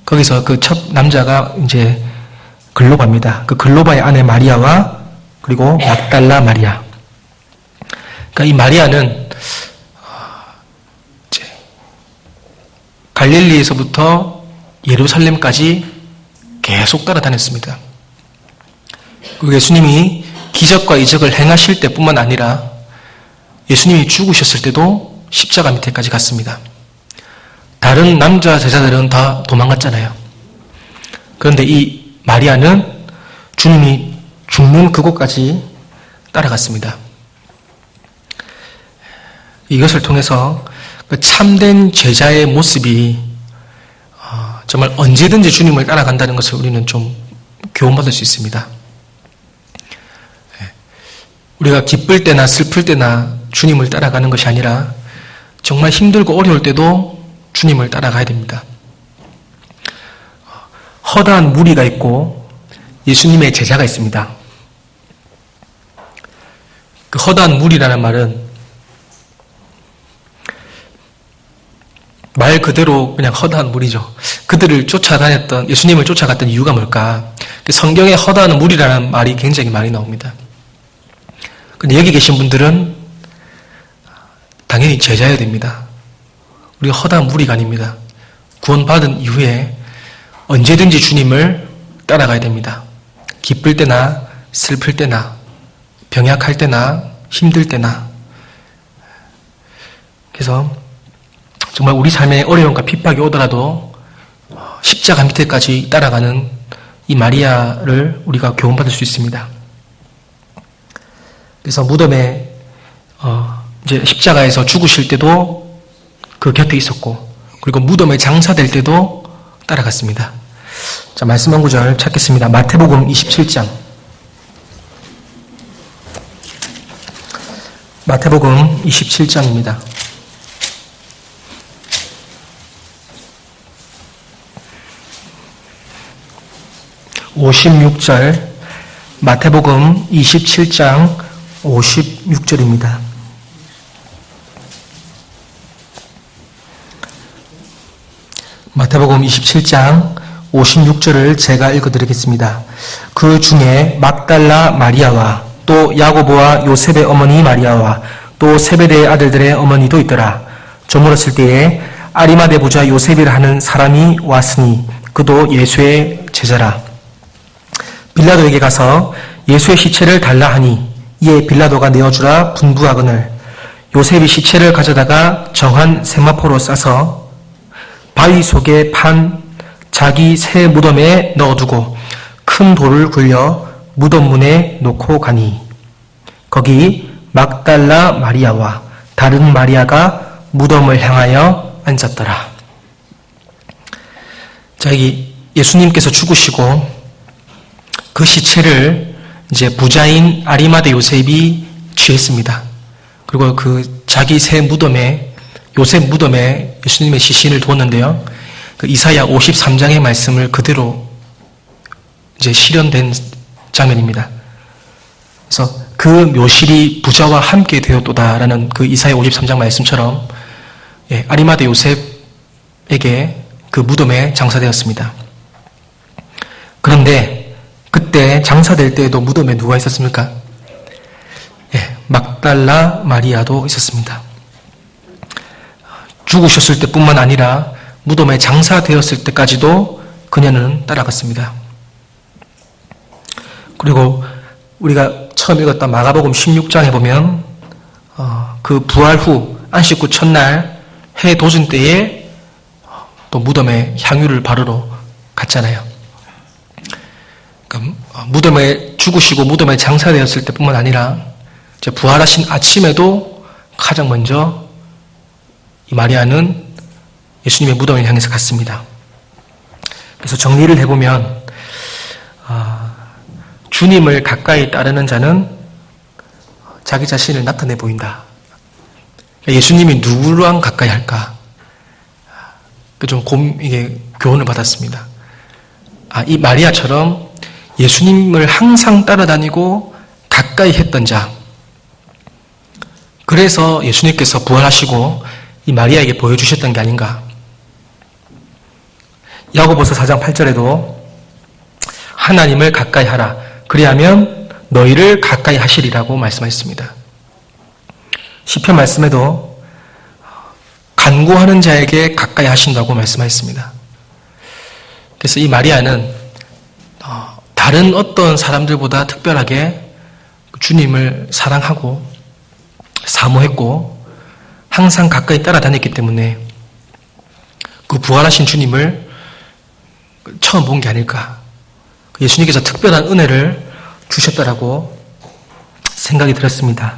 거기서 그 첫 남자가 이제 글로바입니다. 그 글로바의 아내 마리아와 그리고 막달라 마리아. 그러니까 이 마리아는 이제 갈릴리에서부터 예루살렘까지 계속 따라다녔습니다. 그 예수님이 기적과 이적을 행하실 때뿐만 아니라 예수님이 죽으셨을 때도 십자가 밑에까지 갔습니다. 다른 남자 제자들은 다 도망갔잖아요. 그런데 이 마리아는 주님이 죽는 그곳까지 따라갔습니다. 이것을 통해서 그 참된 제자의 모습이 정말 언제든지 주님을 따라간다는 것을 우리는 좀 교훈받을 수 있습니다. 우리가 기쁠 때나 슬플 때나 주님을 따라가는 것이 아니라 정말 힘들고 어려울 때도 주님을 따라가야 됩니다. 허다한 무리가 있고 예수님의 제자가 있습니다. 그 허다한 무리라는 말은 말 그대로 그냥 허다한 무리죠. 그들을 쫓아다녔던, 예수님을 쫓아갔던 이유가 뭘까? 성경에 허다한 무리라는 말이 굉장히 많이 나옵니다. 근데 여기 계신 분들은 당연히 제자여야 됩니다. 우리가 허다한 무리가 아닙니다. 구원받은 이후에 언제든지 주님을 따라가야 됩니다. 기쁠 때나 슬플 때나 병약할 때나 힘들 때나. 그래서 정말 우리 삶에 어려움과 핍박이 오더라도 십자가 밑에까지 따라가는 이 마리아를 우리가 교훈받을 수 있습니다. 그래서 무덤에 이제 십자가에서 죽으실 때도 그 곁에 있었고, 그리고 무덤에 장사될 때도 따라갔습니다. 자, 말씀 한 구절 찾겠습니다. 마태복음 27장. 마태복음 27장입니다. (56절) 마태복음 27장 56절입니다. 마태복음 27장 56절을 제가 읽어드리겠습니다. 그 중에 막달라 마리아와 또 야고보와 요셉의 어머니 마리아와 또 세베대의 아들들의 어머니도 있더라. 저물었을 때에 아리마대 부자 요셉이라 하는 사람이 왔으니 그도 예수의 제자라. 빌라도에게 가서 예수의 시체를 달라 하니 이에 빌라도가 내어주라 분부하거늘 요셉이 시체를 가져다가 정한 세마포로 싸서 바위 속에 판 자기 새 무덤에 넣어두고 큰 돌을 굴려 무덤 문에 놓고 가니 거기 막달라 마리아와 다른 마리아가 무덤을 향하여 앉았더라. 자, 여기 예수님께서 죽으시고 그 시체를 이제 부자인 아리마대 요셉이 취했습니다. 그리고 그 자기 새 무덤에, 요셉 무덤에 예수님의 시신을 두었는데요. 그 이사야 53장의 말씀을 그대로 이제 실현된 장면입니다. 그래서 그 묘실이 부자와 함께 되었도다라는 그 이사야 53장 말씀처럼 아리마대 요셉에게 그 무덤에 장사되었습니다. 그런데 그때 장사될 때에도 무덤에 누가 있었습니까? 막달라 마리아도 있었습니다. 죽으셨을 때뿐만 아니라 무덤에 장사되었을 때까지도 그녀는 따라갔습니다. 그리고 우리가 처음 읽었던 마가복음 16장에 보면 그 부활 후 안식 후 첫날 해 도진 때에 또 무덤에 향유를 바르러 갔잖아요. 무덤에 죽으시고 무덤에 장사되었을 때뿐만 아니라 이제 부활하신 아침에도 가장 먼저 이 마리아는 예수님의 무덤을 향해서 갔습니다. 그래서 정리를 해보면 주님을 가까이 따르는 자는 자기 자신을 나타내 보인다. 예수님이 누구랑 가까이 할까? 좀 이게 교훈을 받았습니다. 이 마리아처럼 예수님을 항상 따라다니고 가까이 했던 자. 그래서 예수님께서 부활하시고 이 마리아에게 보여주셨던 게 아닌가. 야고보서 4장 8절에도 하나님을 가까이 하라. 그리하면 너희를 가까이 하시리라고 말씀하셨습니다. 시편 말씀에도 간구하는 자에게 가까이 하신다고 말씀하셨습니다. 그래서 이 마리아는 다른 어떤 사람들보다 특별하게 주님을 사랑하고 사모했고 항상 가까이 따라다녔기 때문에 그 부활하신 주님을 처음 본 게 아닐까. 예수님께서 특별한 은혜를 주셨다라고 생각이 들었습니다.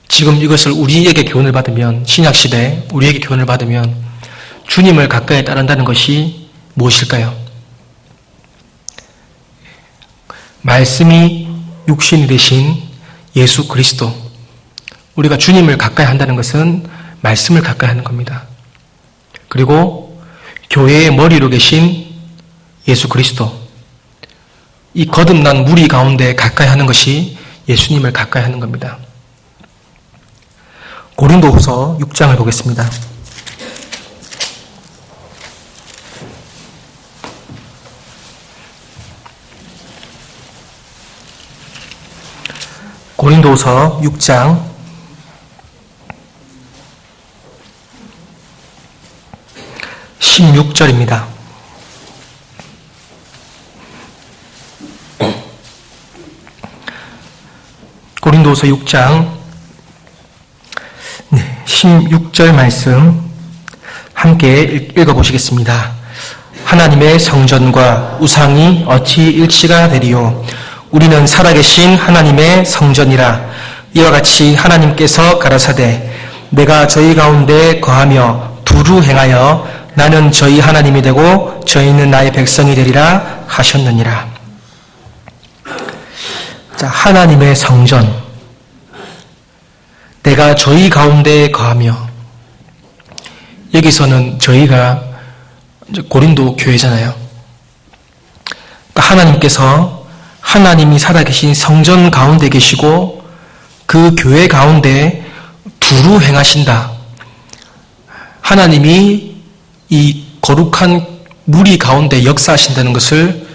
지금 이것을 우리에게 교훈을 받으면, 신약시대 우리에게 교훈을 받으면 주님을 가까이 따른다는 것이 무엇일까요? 말씀이 육신이 되신 예수 그리스도. 우리가 주님을 가까이 한다는 것은 말씀을 가까이 하는 겁니다. 그리고 교회의 머리로 계신 예수 그리스도. 이 거듭난 무리 가운데 가까이 하는 것이 예수님을 가까이 하는 겁니다. 고린도후서 6장을 보겠습니다. 고린도후서 6장 16절입니다. 고린도후서 6장 16절 말씀 함께 읽어보시겠습니다. 하나님의 성전과 우상이 어찌 일치가 되리요? 우리는 살아계신 하나님의 성전이라. 이와 같이 하나님께서 가라사대 내가 저희 가운데 거하며 두루 행하여 나는 저희 하나님이 되고 저희는 나의 백성이 되리라 하셨느니라. 자, 하나님의 성전. 내가 저희 가운데 거하며. 여기서는 저희가 고린도 교회잖아요. 그러니까 하나님께서 하나님이 살아계신 성전 가운데 계시고 그 교회 가운데 두루 행하신다. 하나님이 이 거룩한 무리 가운데 역사하신다는 것을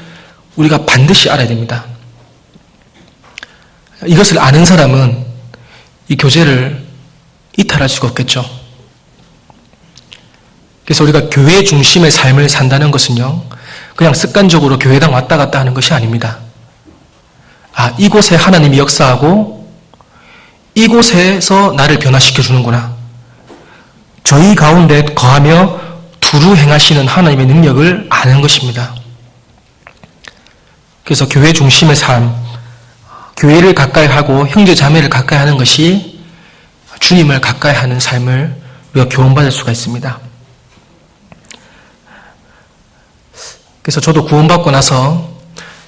우리가 반드시 알아야 됩니다. 이것을 아는 사람은 이 교제를 이탈할 수가 없겠죠. 그래서 우리가 교회 중심의 삶을 산다는 것은요, 그냥 습관적으로 교회당 왔다 갔다 하는 것이 아닙니다. 이곳에 하나님이 역사하고 이곳에서 나를 변화시켜 주는구나. 저희 가운데 거하며 두루 행하시는 하나님의 능력을 아는 것입니다. 그래서 교회 중심의 삶, 교회를 가까이 하고 형제 자매를 가까이 하는 것이 주님을 가까이 하는 삶을 우리가 교훈받을 수가 있습니다. 그래서 저도 구원받고 나서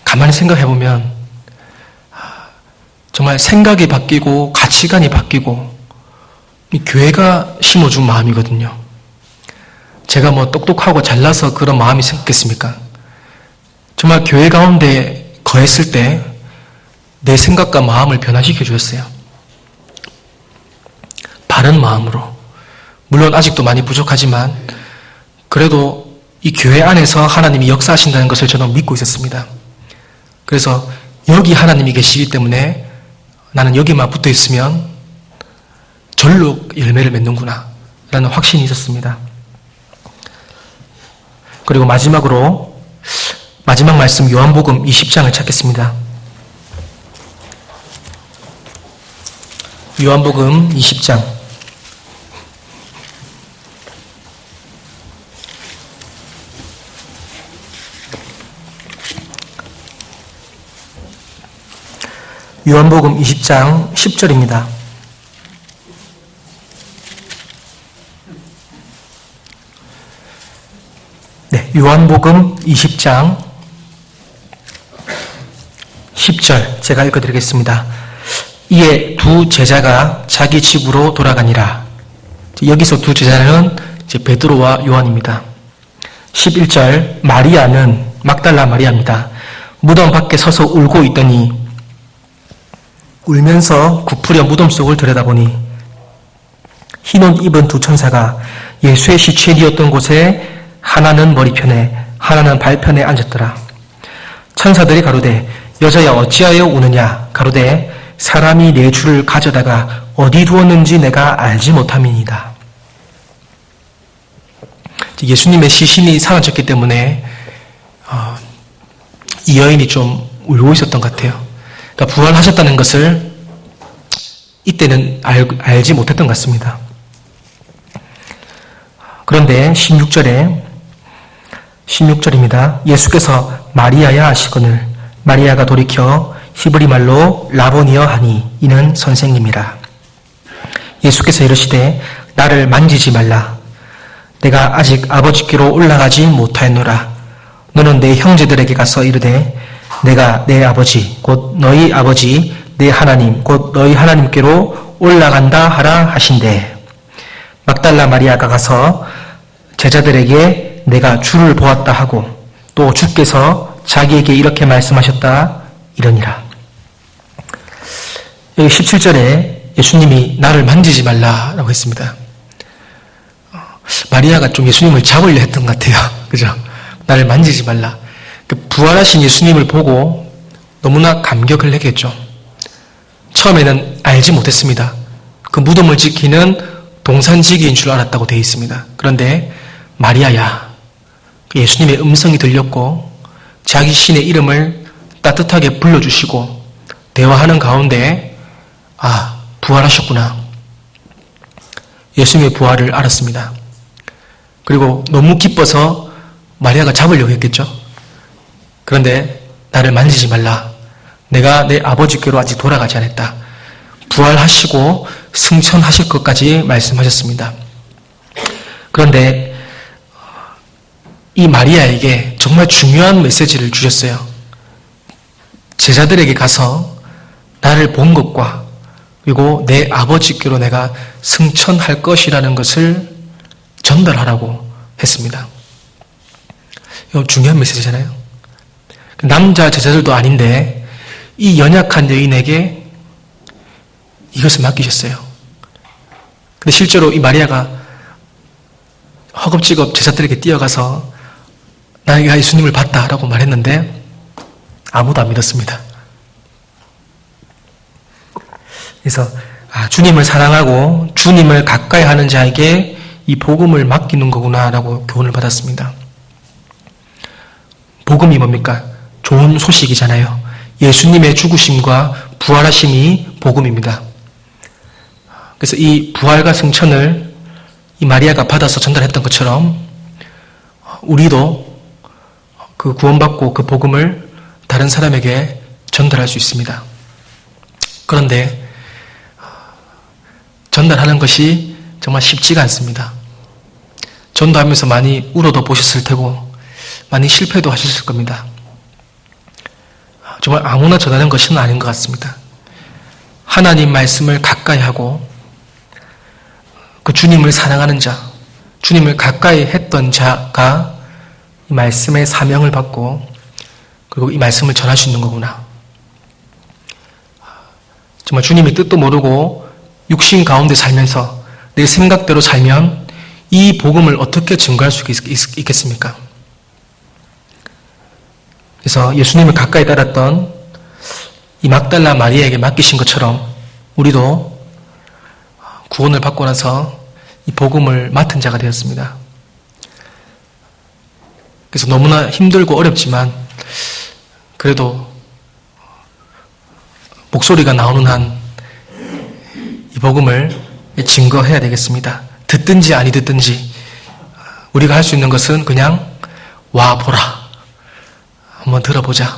가만히 생각해 보면 정말 생각이 바뀌고 가치관이 바뀌고 이 교회가 심어준 마음이거든요. 제가 똑똑하고 잘나서 그런 마음이 생겼겠습니까? 정말 교회 가운데 거했을 때 내 생각과 마음을 변화시켜 주셨어요. 바른 마음으로. 물론 아직도 많이 부족하지만 그래도 이 교회 안에서 하나님이 역사하신다는 것을 저는 믿고 있었습니다. 그래서 여기 하나님이 계시기 때문에 나는 여기만 붙어 있으면 절로 열매를 맺는구나 라는 확신이 있었습니다. 그리고 마지막으로 마지막 말씀 요한복음 20장을 찾겠습니다. 요한복음 20장 요한복음 20장 10절입니다. 네, 요한복음 20장 10절 제가 읽어드리겠습니다. 이에 두 제자가 자기 집으로 돌아가니라. 여기서 두 제자는 이제 베드로와 요한입니다. 11절 마리아는 막달라 마리아입니다. 무덤 밖에 서서 울고 있더니 울면서 굽으려 무덤 속을 들여다보니 흰 옷 입은 두 천사가 예수의 시체에 뉘었던 곳에 하나는 머리편에 하나는 발편에 앉았더라. 천사들이 가로되 여자야 어찌하여 우느냐 가로되 사람이 내 주를 가져다가 어디 두었는지 내가 알지 못함이니이다. 예수님의 시신이 사라졌기 때문에 이 여인이 좀 울고 있었던 것 같아요. 그러니까 부활하셨다는 것을 이때는 알지 못했던 것 같습니다. 그런데 16절입니다. 예수께서 마리아야 하시거늘 마리아가 돌이켜 히브리 말로 라보니여 하니 이는 선생님이라. 예수께서 이르시되 나를 만지지 말라. 내가 아직 아버지께로 올라가지 못하였노라. 너는 내 형제들에게 가서 이르되 내가 내 아버지 곧 너희 아버지 내 하나님 곧 너희 하나님께로 올라간다 하라 하신대. 막달라 마리아가 가서 제자들에게 내가 주를 보았다 하고 또 주께서 자기에게 이렇게 말씀하셨다 이러니라. 여기 17절에 예수님이 나를 만지지 말라라고 했습니다. 마리아가 좀 예수님을 잡으려 했던 것 같아요. 그죠? 나를 만지지 말라. 부활하신 예수님을 보고 너무나 감격을 했겠죠. 처음에는 알지 못했습니다. 그 무덤을 지키는 동산지기인 줄 알았다고 되어 있습니다. 그런데 마리아야, 예수님의 음성이 들렸고 자기 신의 이름을 따뜻하게 불러주시고 대화하는 가운데 부활하셨구나. 예수님의 부활을 알았습니다. 그리고 너무 기뻐서 마리아가 잡으려고 했겠죠. 그런데 나를 만지지 말라. 내가 내 아버지께로 아직 돌아가지 않았다. 부활하시고 승천하실 것까지 말씀하셨습니다. 그런데 이 마리아에게 정말 중요한 메시지를 주셨어요. 제자들에게 가서 나를 본 것과 그리고 내 아버지께로 내가 승천할 것이라는 것을 전달하라고 했습니다. 이거 중요한 메시지잖아요. 남자 제자들도 아닌데 이 연약한 여인에게 이것을 맡기셨어요. 근데 실제로 이 마리아가 허겁지겁 제자들에게 뛰어가서 나가 예수님을 봤다라고 말했는데 아무도 안 믿었습니다. 그래서 주님을 사랑하고 주님을 가까이 하는 자에게 이 복음을 맡기는 거구나라고 교훈을 받았습니다. 복음이 뭡니까? 좋은 소식이잖아요. 예수님의 죽으심과 부활하심이 복음입니다. 그래서 이 부활과 승천을 이 마리아가 받아서 전달했던 것처럼 우리도 그 구원받고 그 복음을 다른 사람에게 전달할 수 있습니다. 그런데 전달하는 것이 정말 쉽지가 않습니다. 전도하면서 많이 울어도 보셨을 테고 많이 실패도 하셨을 겁니다. 정말 아무나 전하는 것은 아닌 것 같습니다. 하나님 말씀을 가까이 하고 그 주님을 사랑하는 자, 주님을 가까이 했던 자가 이 말씀의 사명을 받고 그리고 이 말씀을 전할 수 있는 거구나. 정말 주님의 뜻도 모르고 육신 가운데 살면서 내 생각대로 살면 이 복음을 어떻게 증거할 수 있겠습니까? 그래서 예수님을 가까이 따랐던 이 막달라 마리아에게 맡기신 것처럼 우리도 구원을 받고 나서 이 복음을 맡은 자가 되었습니다. 그래서 너무나 힘들고 어렵지만 그래도 목소리가 나오는 한 이 복음을 증거해야 되겠습니다. 듣든지 아니 듣든지 우리가 할 수 있는 것은 그냥 와 보라. 한번 들어보자.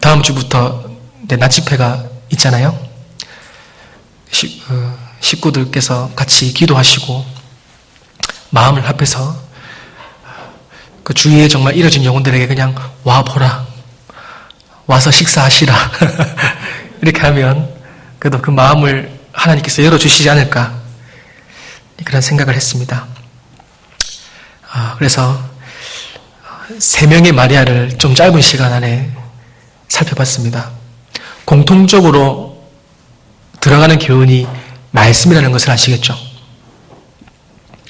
다음 주부터 낫집회가 있잖아요. 식구들께서 같이 기도하시고 마음을 합해서 그 주위에 정말 이뤄진 영혼들에게 그냥 와보라, 와서 식사하시라 이렇게 하면 그래도 그 마음을 하나님께서 열어주시지 않을까, 그런 생각을 했습니다. 그래서 3명의 마리아를 좀 짧은 시간 안에 살펴봤습니다. 공통적으로 들어가는 교훈이 말씀이라는 것을 아시겠죠?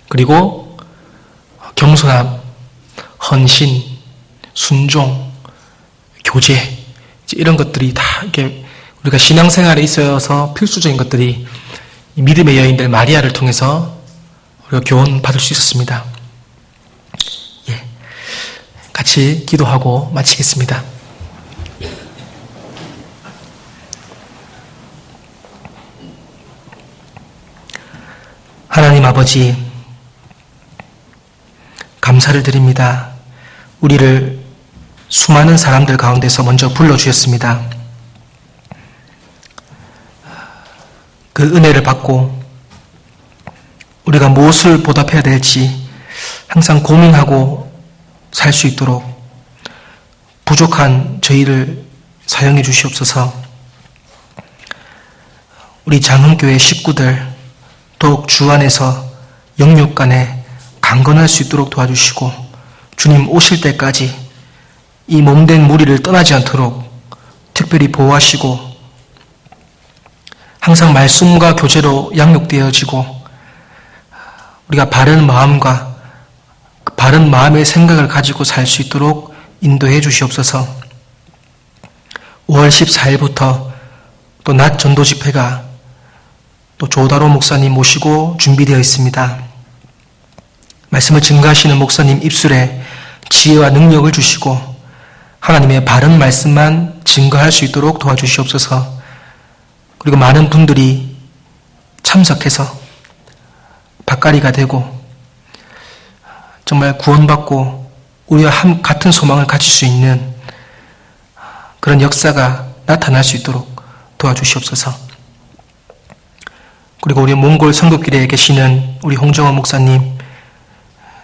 그리고 겸손함, 헌신, 순종, 교제, 이런 것들이 다 이렇게 우리가 신앙생활에 있어서 필수적인 것들이 이 믿음의 여인들 마리아를 통해서 우리가 교훈 받을 수 있었습니다. 같이 기도하고 마치겠습니다. 하나님 아버지, 감사를 드립니다. 우리를 수많은 사람들 가운데서 먼저 불러주셨습니다. 그 은혜를 받고 우리가 무엇을 보답해야 될지 항상 고민하고 살 수 있도록 부족한 저희를 사용해 주시옵소서. 우리 장흥교회 식구들 더욱 주 안에서 영육 간에 강건할 수 있도록 도와주시고, 주님 오실 때까지 이 몸된 무리를 떠나지 않도록 특별히 보호하시고, 항상 말씀과 교제로 양육되어지고 우리가 바른 마음과 그 바른 마음의 생각을 가지고 살 수 있도록 인도해 주시옵소서. 5월 14일부터 또 낮 전도 집회가 또 조다로 목사님 모시고 준비되어 있습니다. 말씀을 증거하시는 목사님 입술에 지혜와 능력을 주시고 하나님의 바른 말씀만 증거할 수 있도록 도와주시옵소서. 그리고 많은 분들이 참석해서 밭가리가 되고 정말 구원받고 우리와 같은 소망을 가질 수 있는 그런 역사가 나타날 수 있도록 도와주시옵소서. 그리고 우리 몽골 선교길에 계시는 우리 홍정원 목사님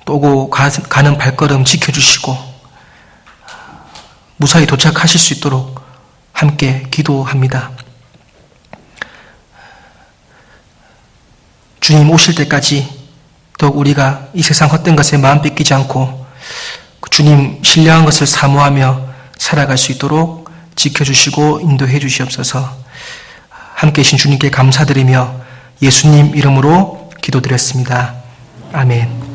또 오고 가는 발걸음 지켜주시고 무사히 도착하실 수 있도록 함께 기도합니다. 주님 오실 때까지 더욱 우리가 이 세상 헛된 것에 마음 뺏기지 않고 주님 신뢰한 것을 사모하며 살아갈 수 있도록 지켜주시고 인도해 주시옵소서. 함께 계신 주님께 감사드리며 예수님 이름으로 기도드렸습니다. 아멘.